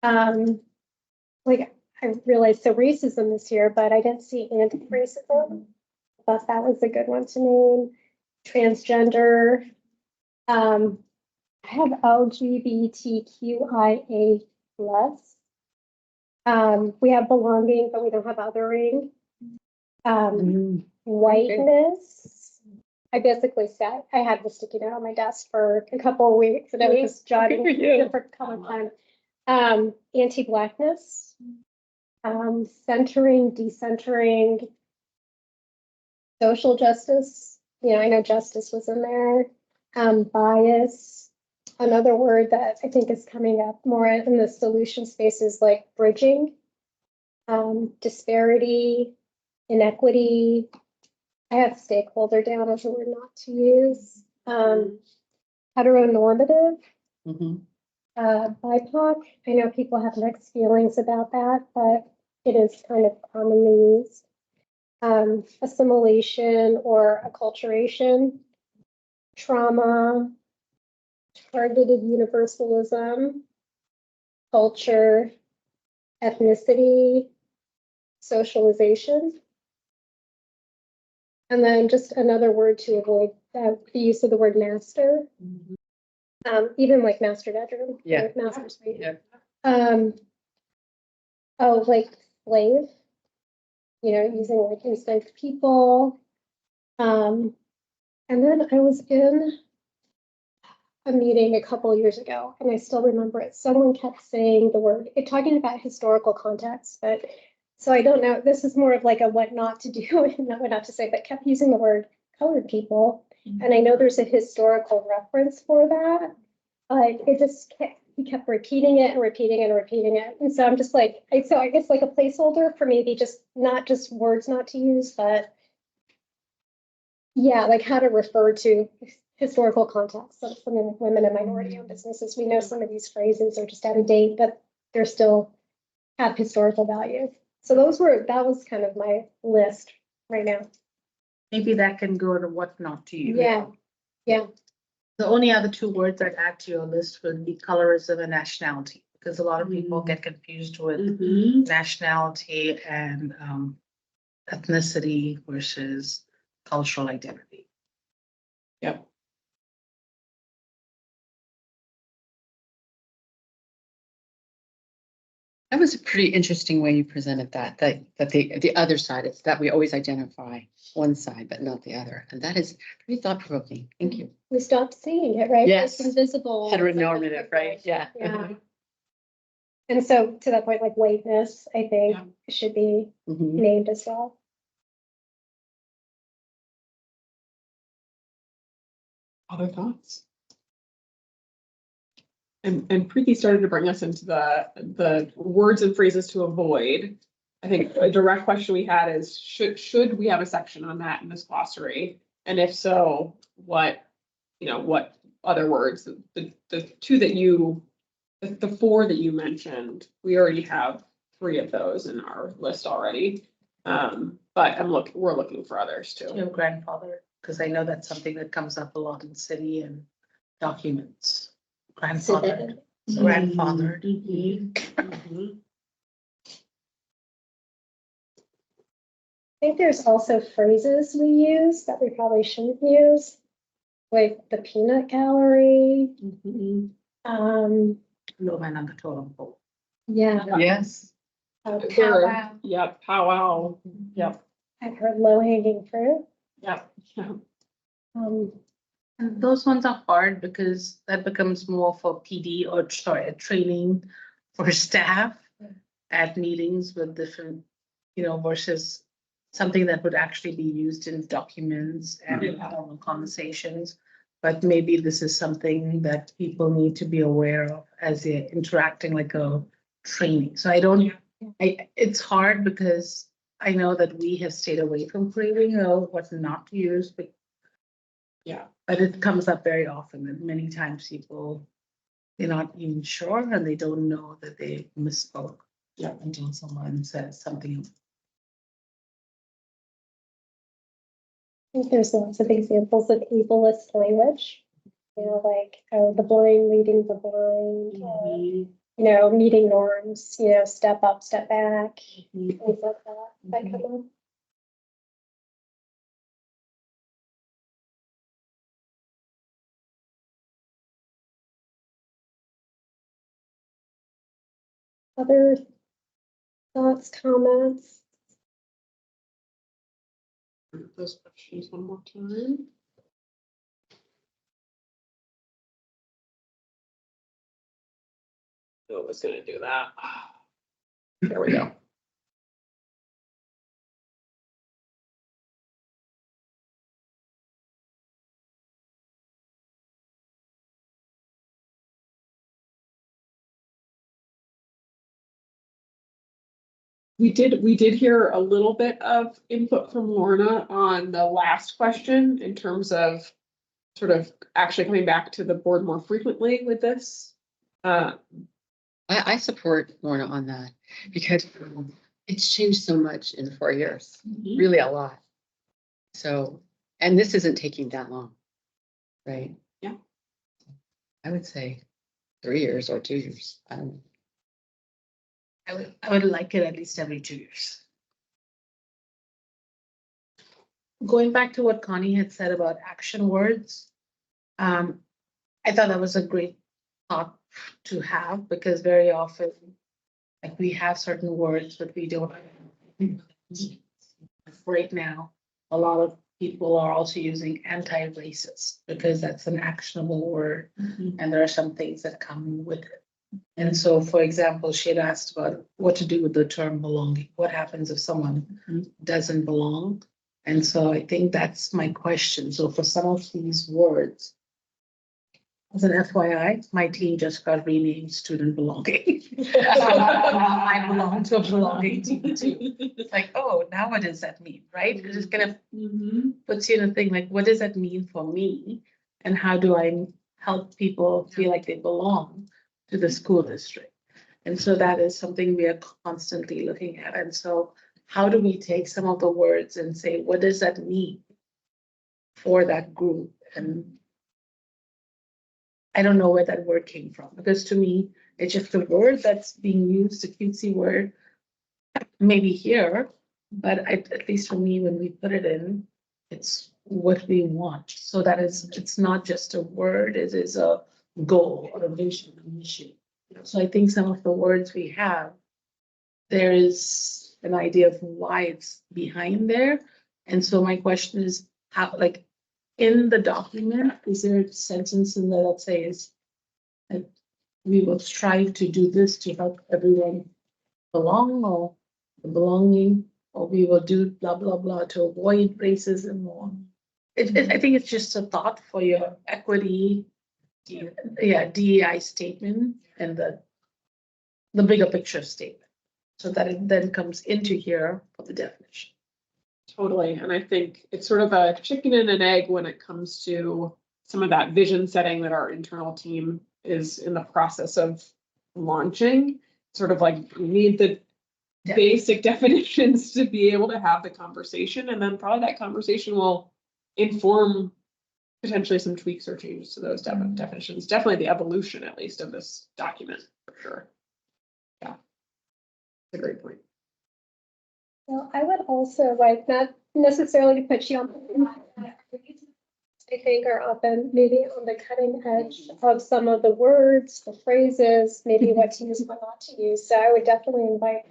Like I realized, so racism is here, but I didn't see anti-racism. I thought that was a good one to name. Transgender. I have LGBTQIA plus. We have belonging, but we don't have othering. Whiteness. I basically said, I had this sticky note on my desk for a couple of weeks and I was just jotting different color time. Anti-Blackness. Centering, decentering. Social justice. I know justice was in there. Bias. Another word that I think is coming up more in the solution space is like bridging, disparity, inequity. I have stakeholder down as a word not to use. Heteronormative, BIPOC. I know people have mixed feelings about that, but it is kind of commonly used. Assimilation or acculturation, trauma, targeted universalism, culture, ethnicity, socialization. And then just another word to avoid the use of the word master. Even like master bedroom. Yeah. Like master suite. Yeah. Oh, like slave, using like enslaved people. And then I was in a meeting a couple years ago, and I still remember it. Someone kept saying the word, talking about historical context, but so I don't know. This is more of like a what not to do and not what not to say, but kept using the word colored people. And I know there's a historical reference for that, but he kept repeating it and repeating it and repeating it. And so I'm just like, so I guess like a placeholder for maybe just not just words not to use, but yeah, like how to refer to historical context. So something like women and minority-owned businesses. We know some of these phrases are just out of date, but they're still have historical value. So that was kind of my list right now. Maybe that can go to what not to use. Yeah. The only other two words I'd add to your list would be colorism and nationality, because a lot of people get confused with nationality and ethnicity versus cultural identity. Yep. That was a pretty interesting way you presented that the other side is that we always identify one side, but not the other. And that is pretty thought provoking. Thank you. We stopped seeing it, right? Yes. It's invisible. Heteronormative, right? Yeah. Yeah. And so to that point, like whiteness, I think should be named as well. Other thoughts? And Preeti started to bring us into the words and phrases to avoid. I think a direct question we had is, should we have a section on that in this glossary? And if so, what other words. The two that you, the four that you mentioned, we already have 3 of those in our list already. But we're looking for others too. Your grandfather, because I know that's something that comes up a lot in city and documents. Grandfather, grandfather. Mhm. I think there's also phrases we use that we probably shouldn't use, like the peanut gallery. Mhm. Low man on the totem pole. Yeah. Yes. There, yep, powwow, yep, I've heard low hanging fruit. yep, yep. Um, And those ones are hard because that becomes more for PD or sorry, a training for staff at meetings with different, versus something that would actually be used in documents and in normal conversations. But maybe this is something that people need to be aware of as they're interacting like a training. So it's hard because I know that we have stayed away from creating what not to use, but Yeah. but it comes up very often and many times people, they're not even sure and they don't know that they misspoke. Yeah. Until someone says something. I think there's lots of examples of ableist language. Like, oh, the blind leading the blind, meeting norms, step up, step back, things like that come up. Other thoughts, comments? Those questions one more time. I was gonna do that. There we go. We did hear a little bit of input from Lorna on the last question in terms of sort of actually coming back to the board more frequently with this. I support Lorna on that because it's changed so much in 4 years, really a lot. So, and this isn't taking that long, right? Yeah. I would say 3 years or 2 years. I don't know. I would like it at least every 2 years. Going back to what Connie had said about action words, I thought that was a great thought to have because very often, like we have certain words, but we don't. Right now, a lot of people are also using anti-racist because that's an actionable word, and there are some things that come with it. And so, for example, she had asked about what to do with the term belonging. What happens if someone doesn't belong? And so I think that's my question. So for some of these words, as an FYI, my team just got renamed student belonging. I belong to a belonging team too. It's like, oh, now what does that mean, right? It just kind of puts you in a thing like, what does that mean for me? And how do I help people feel like they belong to the school district? And so that is something we are constantly looking at. And so how do we take some of the words and say, what does that mean for that group? And I don't know where that word came from, because to me, it's just a word that's being used, a cutesy word, maybe here, but at least for me, when we put it in, it's what we want. So that is, it's not just a word, it is a goal or a vision, a mission. So I think some of the words we have, there is an idea of why it's behind there. And so my question is how, like, in the document, is there a sentence in there that says that we will strive to do this to help everyone belong or the belonging, or we will do blah, blah, blah to avoid racism or I think it's just a thought for your equity, DEI statement and the bigger picture statement. So that it then comes into here for the definition. Totally, and I think it's sort of a chicken and an egg when it comes to some of that vision setting that our internal team is in the process of launching. Sort of like we need the basic definitions to be able to have the conversation, and then probably that conversation will inform potentially some tweaks or changes to those definitions. Definitely the evolution, at least, of this document, for sure. Yeah, that's a great point. Well, I would also like, not necessarily to put you on, I think are often maybe on the cutting edge of some of the words, the phrases, maybe what to use, what not to use. So I would definitely invite.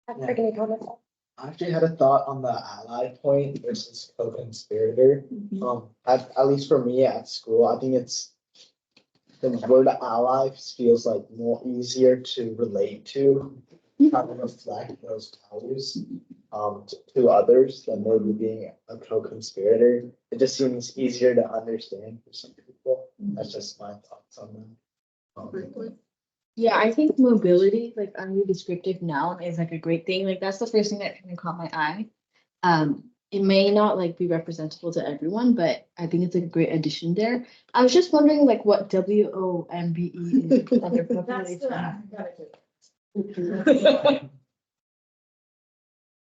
Yeah. Any comments? I actually had a thought on the ally point versus co-conspirator. At least for me at school, I think it's the word ally feels like more easier to relate to, kind of reflect those values to others than maybe being a co-conspirator. It just seems easier to understand for some people. That's just my thoughts on that. Yeah, I think mobility, like under descriptive noun, is like a great thing. Like that's the first thing that kind of caught my eye. It may not like be representable to everyone, but I think it's a great addition there. I was just wondering like what WOMBE is under population.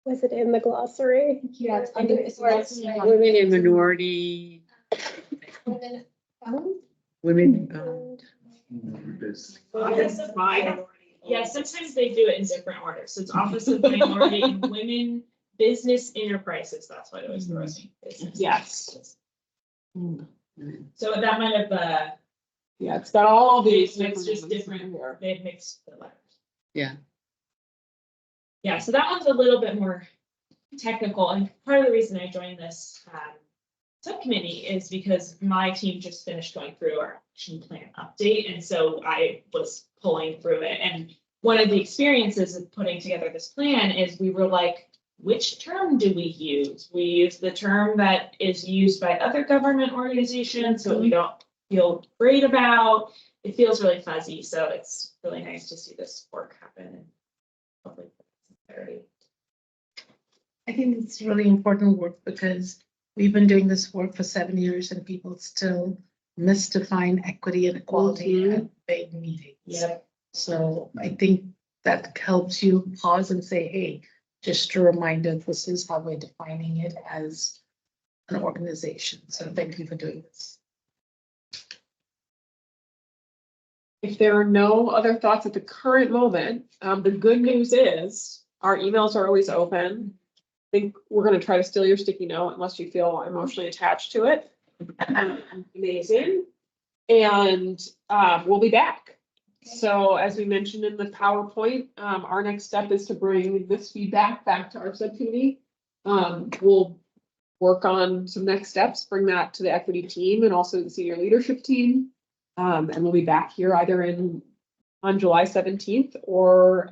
Was it in the glossary? Yeah, it's under it's Women in minority, Women, women. Office of Minority. Yeah, sometimes they do it in different orders. So it's Office of Minority and Women Business Enterprises. That's what it was throws me. Business Yes. enterprises. So that might have, Yeah, it's got all these. it's just ones different. here. They've mixed the letters. Yeah. Yeah, so that one's a little bit more technical. And part of the reason I joined this subcommittee is because my team just finished going through our action plan update. And so I was pulling through it. And one of the experiences of putting together this plan is we were like, which term do we use? We use the term that is used by other government organizations, so we don't feel great about. It feels really fuzzy. So it's really nice to see this work happen and hopefully clarity. I think it's really important work because we've been doing this work for 7 years and people still misdefine equity and equality at big meetings. Yep. So I think that helps you pause and say, hey, just a reminder, this is how we're defining it as an organization. So thank you for doing this. If there are no other thoughts at the current moment, the good news is our emails are always open. I think we're going to try to steal your sticky note unless you feel emotionally attached to it. Amazing. And we'll be back. So as we mentioned in the PowerPoint, our next step is to bring this feedback back to our subcommittee. We'll work on some next steps, bring that to the equity team and also the senior leadership team. And we'll be back here either on July 17th or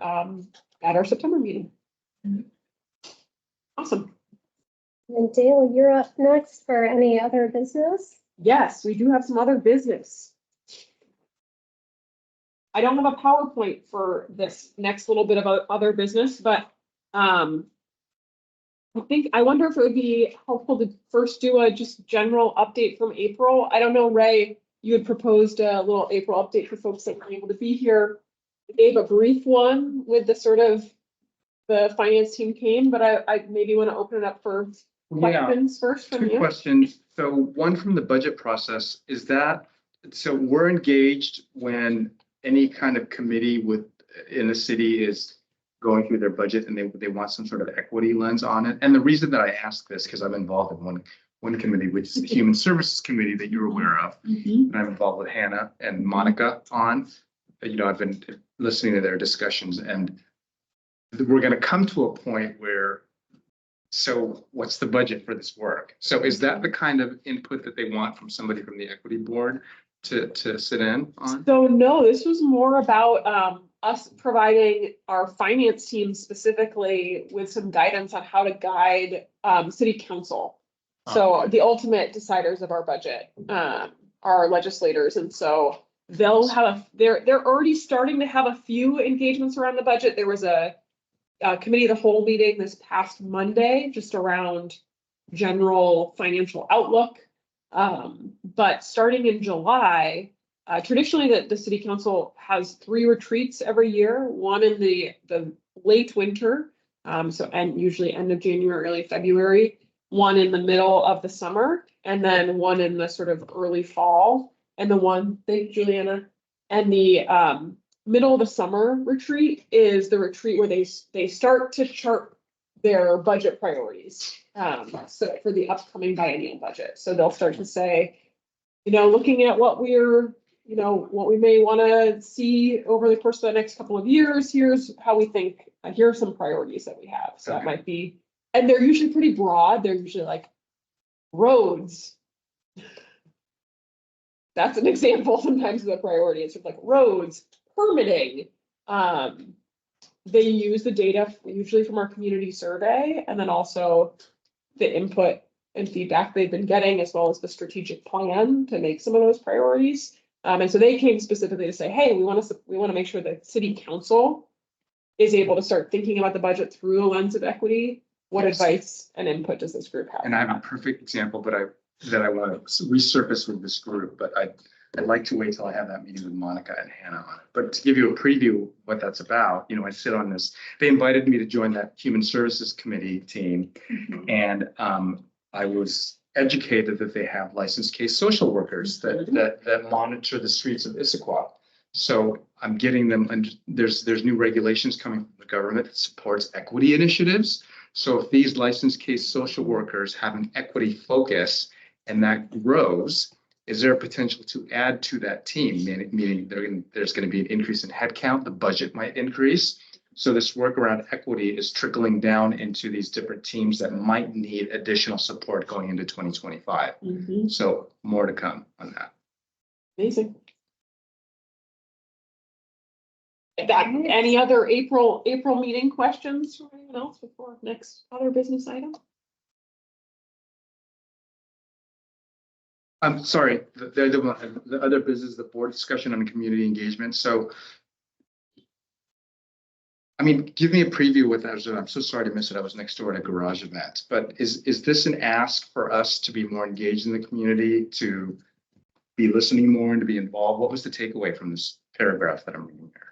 at our September meeting. Awesome. And Dale, you're up next for any other business. Yes, we do have some other business. I don't have a PowerPoint for this next little bit of other business, but I wonder if it would be helpful to first do a just general update from April. I don't know, Ray, you had proposed a little April update for folks that weren't able to be here. I gave a brief one with the sort of the finance team came, but I maybe want to open it up for questions first from Two you. questions. So one from the budget process is that, so we're engaged when any kind of committee in a city is going through their budget and they want some sort of equity lens on it. And the reason that I ask this, because I'm involved in one committee, which is the Human Services Committee that you're aware of. And I'm involved with Hannah and Monica on, I've been listening to their discussions and we're going to come to a point where, so what's the budget for this work? So is that the kind of input that they want from somebody from the equity board to sit in on? So no, this was more about us providing our finance team specifically with some guidance on how to guide city council. So the ultimate deciders of our budget are legislators. And so they'll have they're already starting to have a few engagements around the budget. There was a committee of the whole meeting this past Monday, just around general financial outlook. But starting in July, traditionally the city council has 3 retreats every year, one in the late winter, and usually end of January, early February, one in the middle of the summer, and then one in the sort of early fall, and the one, thank Juliana, and the middle of the summer retreat is the retreat where they start to chart their budget priorities. So for the upcoming biennial budget. So they'll start to say, looking at what what we may want to see over the course of the next couple of years, here's how we think, here are some priorities that we have. So that might be, and they're usually pretty broad. They're usually like roads. That's an example sometimes of the priority. It's sort of like roads, permitting. They use the data usually from our community survey, and then also the input and feedback they've been getting, as well as the strategic plan to make some of those priorities. And so they came specifically to say, hey, we want to make sure that city council is able to start thinking about the budget through a lens of equity. What advice and input does this group have? And I have a perfect example, that I want to resurface with this group, but I'd like to wait till I have that meeting with Monica and Hannah on it. But to give you a preview of what that's about, I sit on this. They invited me to join that Human Services Committee team, and I was educated that they have licensed case social workers that monitor the streets of Issaquah. So I'm getting them, and there's new regulations coming from the government that supports equity initiatives. So if these licensed case social workers have an equity focus and that grows, is there a potential to add to that team? Meaning there's going to be an increase in headcount, the budget might increase. So this work around equity is trickling down into these different teams that might need additional support going into 2025. So more to come on that. Amazing. Any other April meeting questions from anyone else before next other business item? I'm sorry, the other business, the board discussion on community engagement. So, give me a preview with that. I'm so sorry to miss it. I was next door at a garage event, but is this an ask for us to be more engaged in the community, to be listening more and to be involved? What was the takeaway from this paragraph that I'm reading here?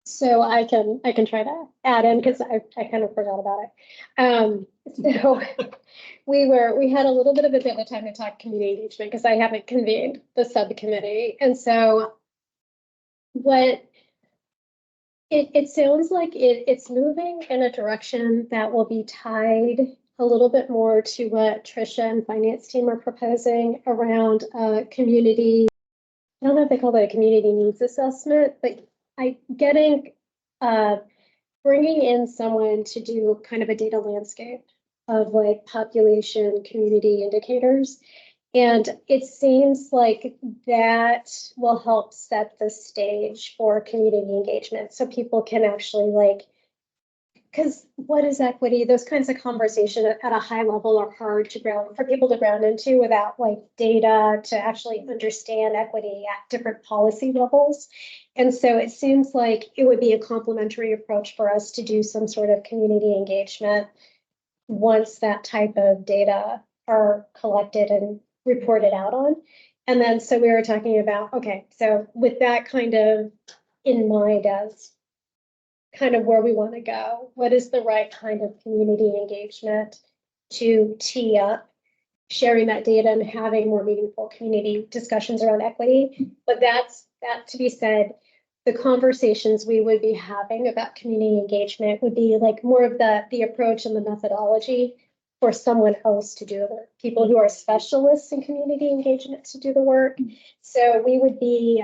So I can try to add in because I kind of forgot about it. So we had a little bit of a bit of time to talk community engagement because I haven't convened the subcommittee. And so it sounds like it's moving in a direction that will be tied a little bit more to what Tricia and finance team are proposing around community. I don't know if they call that a community needs assessment, but bringing in someone to do kind of a data landscape of like population community indicators. And it seems like that will help set the stage for community engagement. So people can actually because what is equity? Those kinds of conversations at a high level are hard for people to ground into without data to actually understand equity at different policy levels. And so it seems like it would be a complementary approach for us to do some sort of community engagement once that type of data are collected and reported out on. And then, so we were talking about, okay, so with that kind of in mind as kind of where we want to go, what is the right kind of community engagement to tee up sharing that data and having more meaningful community discussions around equity? But that to be said, the conversations we would be having about community engagement would be more of the approach and the methodology for someone else to do the work, people who are specialists in community engagement to do the work. So we would be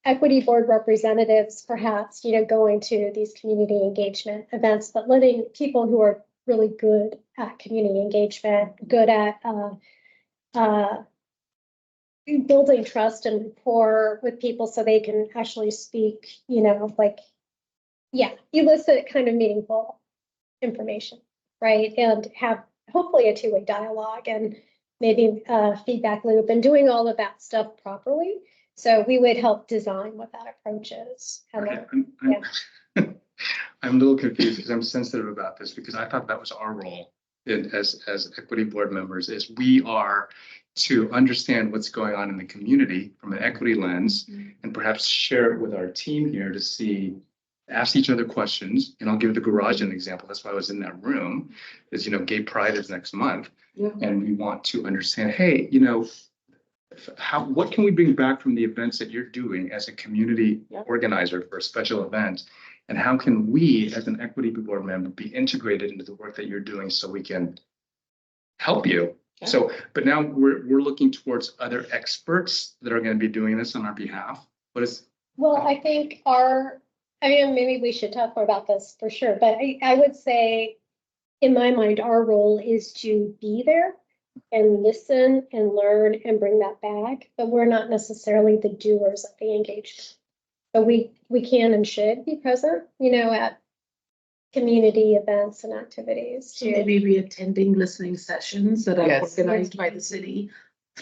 equity board representatives, perhaps, going to these community engagement events, but letting people who are really good at community engagement, good at building trust and rapport with people so they can actually speak, elicit kind of meaningful information, right? And have hopefully a two-way dialogue and maybe a feedback loop and doing all of that stuff properly. So we would help design what that approach is. Okay. I'm a little confused because I'm sensitive about this because I thought that was our role as equity board members is we are to understand what's going on in the community from an equity lens and perhaps share it with our team here to see, ask each other questions. And I'll give the garage an example. That's why I was in that room is, Gay Pride is next month. Yeah. And we want to understand, hey, what can we bring back from the events that you're doing as a community organizer for a special event? And how can we, as an equity board member, be integrated into the work that you're doing so we can help you? Yeah. So, but now we're looking towards other experts that are going to be doing this on our behalf. Well, I think maybe we should talk more about this for sure, but I would say, in my mind, our role is to be there and listen and learn and bring that back, but we're not necessarily the doers of the engagement. But we can and should be present, at community events and activities. So maybe be attending listening sessions that are organized by the city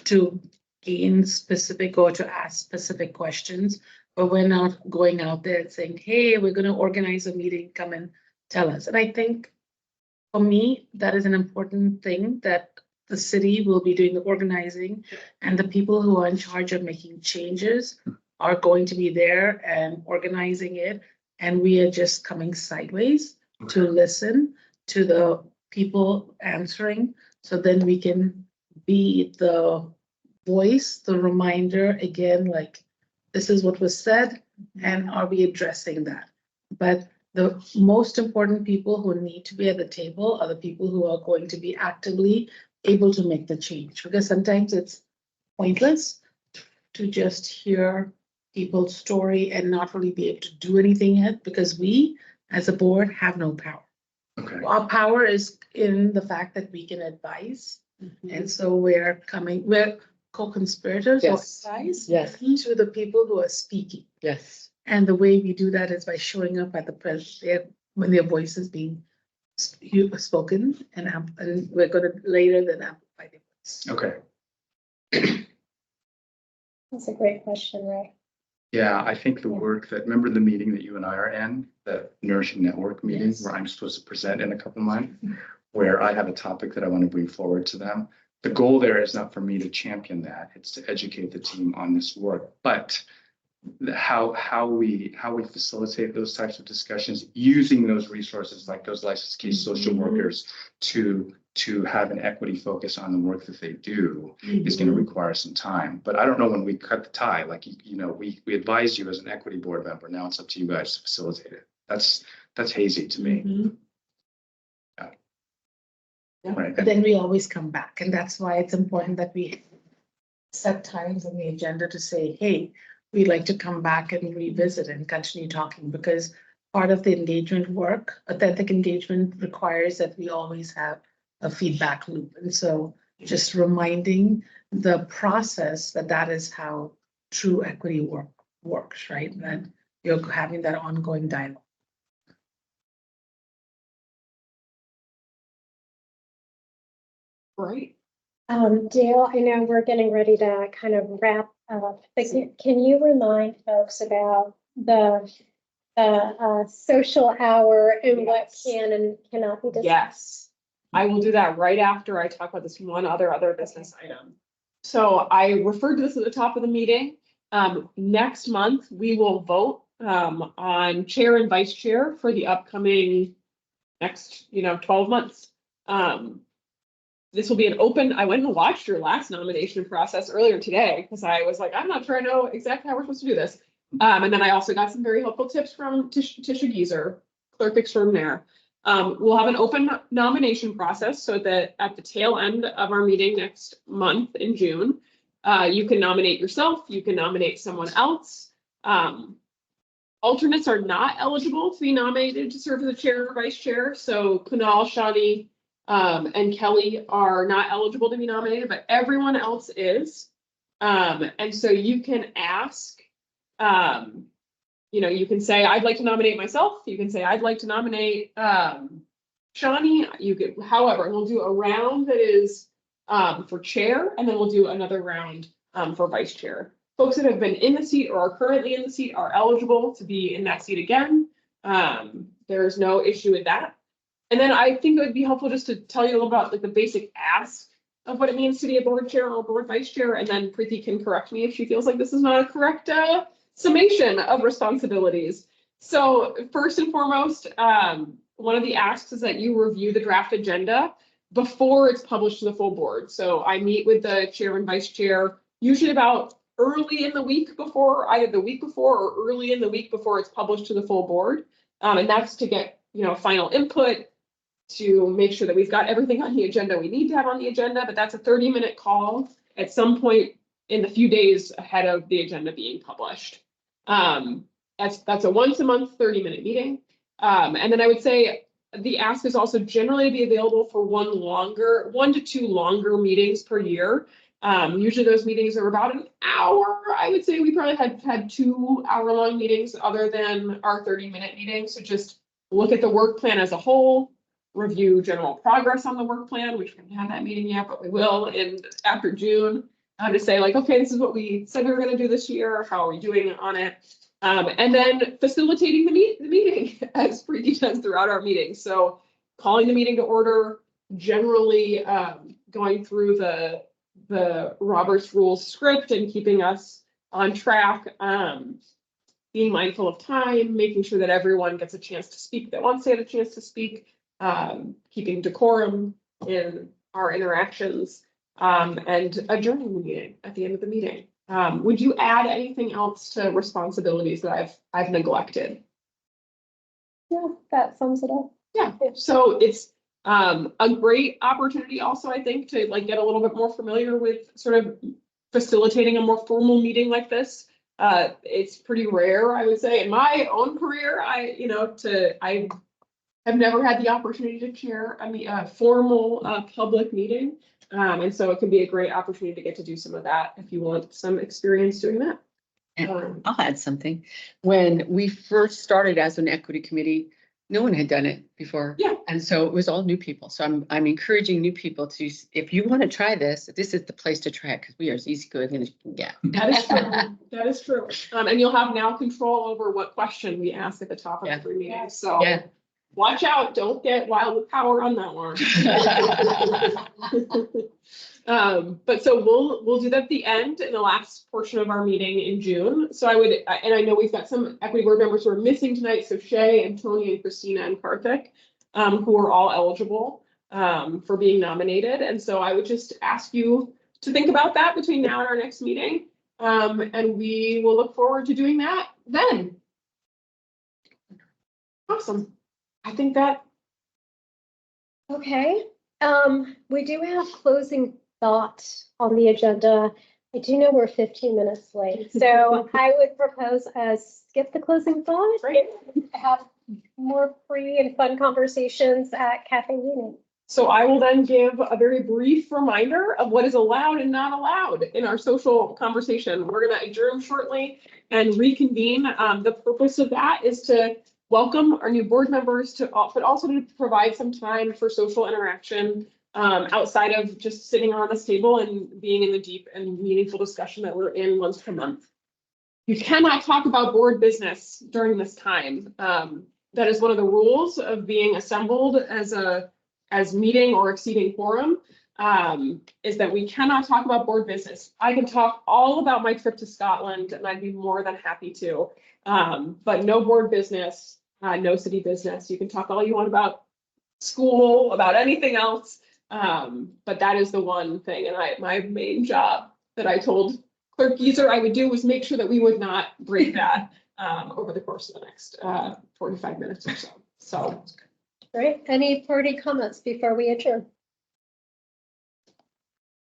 to gain specific or to ask specific questions, but we're not going out there and saying, hey, we're going to organize a meeting, come and tell us. And I think for me, that is an important thing, that the city will be doing the organizing and the people who are in charge of making changes are going to be there and organizing it. And we are just coming sideways to listen to the people answering. So then we can be the voice, the reminder again, like, this is what was said, and are we addressing that? But the most important people who need to be at the table are the people who are going to be actively able to make the change, because sometimes it's pointless to just hear people's story and not really be able to do anything yet, because we as a board have no power. Okay. Our power is in the fact that we can advise. And so we're co-conspirators or advise to the people who are speaking. Yes. And the way we do that is by showing up at the press when their voice is being spoken, and we're going to later then amplify their voice. Okay. That's a great question, Ray. Yeah, I think the work remember the meeting that you and I are in, the Nourishing Network meeting, where I'm supposed to present in a couple of months, where I have a topic that I want to bring forward to them. The goal there is not for me to champion that, it's to educate the team on this work, but how we facilitate those types of discussions using those resources like those licensed case social workers to have an equity focus on the work that they do is going to require some time. But I don't know when we cut the tie, like, we advise you as an equity board member. Now it's up to you guys to facilitate it. That's hazy to me. Yeah. Right. But then we always come back, and that's why it's important that we set times on the agenda to say, hey, we'd like to come back and revisit and continue talking, because part of the engagement work, authentic engagement, requires that we always have a feedback loop. And so just reminding the process that is how true equity works, right? That you're having that ongoing dialogue. Right. Dale, I know we're getting ready to kind of wrap up, but can you remind folks about the social hour and what can and cannot be discussed? Yes, I will do that right after I talk about this one other business item. So I referred to this at the top of the meeting. Next month, we will vote on chair and vice chair for the upcoming next, 12 months. This will be an open, I went and watched your last nomination process earlier today because I was like, I'm not sure I know exactly how we're supposed to do this. And then I also got some very helpful tips from Tisha Geezer, clerk extraordinaire. We'll have an open nomination process so that at the tail end of our meeting next month in June, you can nominate yourself, you can nominate someone else. Alternates are not eligible to be nominated to serve as the chair or vice chair. So Kunal, Shani, and Kelly are not eligible to be nominated, but everyone else is. And so you can ask, you can say, I'd like to nominate myself. You can say, I'd like to nominate Shani. You could, however, we'll do a round that is for chair, and then we'll do another round for vice chair. Folks that have been in the seat or are currently in the seat are eligible to be in that seat again. there's no issue with that. And then I think it would be helpful just to tell you a little about like the basic ask of what it means to be a board chair or board vice chair, and then Preeti can correct me if she feels like this is not a correct summation of responsibilities. So first and foremost, one of the asks is that you review the draft agenda before it's published to the full board. So I meet with the chair and vice chair usually about early in the week before, either the week before or early in the week before it's published to the full board. And that's to get, final input, to make sure that we've got everything on the agenda we need to have on the agenda, but that's a 30-minute call at some point in the few days ahead of the agenda being published. That's a once a month 30-minute meeting. And then I would say the ask is also generally to be available for 1 to 2 longer meetings per year. Usually those meetings are about an hour. I would say we probably had 2 hour-long meetings other than our 30-minute meetings. So just look at the work plan as a whole, review general progress on the work plan, which we haven't had that meeting yet, but we will after June, to say like, okay, this is what we said we were going to do this year. How are we doing on it? And then facilitating the meeting as Preeti does throughout our meetings. So calling the meeting to order, generally going through the Robert's Rules script and keeping us on track, being mindful of time, making sure that everyone gets a chance to speak that wants to get a chance to speak, keeping decorum in our interactions, and adjourning the meeting at the end of the meeting. Would you add anything else to responsibilities that I've neglected? Yeah, that sums it up. Yeah, so it's a great opportunity also, I think, to like get a little bit more familiar with sort of facilitating a more formal meeting like this. It's pretty rare, I would say, in my own career. I have never had the opportunity to chair a formal public meeting. And so it can be a great opportunity to get to do some of that if you want some experience doing that. And I'll add something. When we first started as an equity committee, no one had done it before. Yeah. And so it was all new people. So I'm encouraging new people to, if you want to try this is the place to try it, because we are as easygoing as you can get. That is true. That is true. And you'll have now control over what question we ask at the top of every meeting. So Yeah. watch out, don't get wild with power on that one. But so we'll do that at the end in the last portion of our meeting in June. So I know we've got some equity board members who are missing tonight. So Shay and Tony and Christina and Karthik, who are all eligible for being nominated. And so I would just ask you to think about that between now and our next meeting. And we will look forward to doing that then. Awesome. I think that. Okay, we do have closing thoughts on the agenda. I do know we're 15 minutes late, so I would propose skip the closing thought. Great. Have more free and fun conversations at Cafe Union. So I will then give a very brief reminder of what is allowed and not allowed in our social conversation. We're going to adjourn shortly and reconvene. The purpose of that is to welcome our new board members, but also to provide some time for social interaction outside of just sitting around this table and being in the deep and meaningful discussion that we're in once per month. You cannot talk about board business during this time. That is one of the rules of being assembled as meeting or exceeding quorum, is that we cannot talk about board business. I can talk all about my trip to Scotland and I'd be more than happy to, but no board business, no city business. You can talk all you want about school, about anything else, but that is the one thing. And my main job that I told Clerk Geezer I would do was make sure that we would not break that over the course of the next 45 minutes or so. So. Great. Any party comments before we adjourn?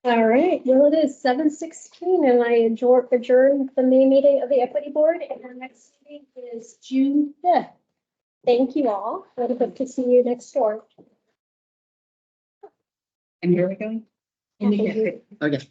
All right. Well, it is 7:16 and I adjourn the May meeting of the Equity Board, and our next meeting is June 5th. Thank you all. I hope to see you next door. And here we go. Okay. Okay.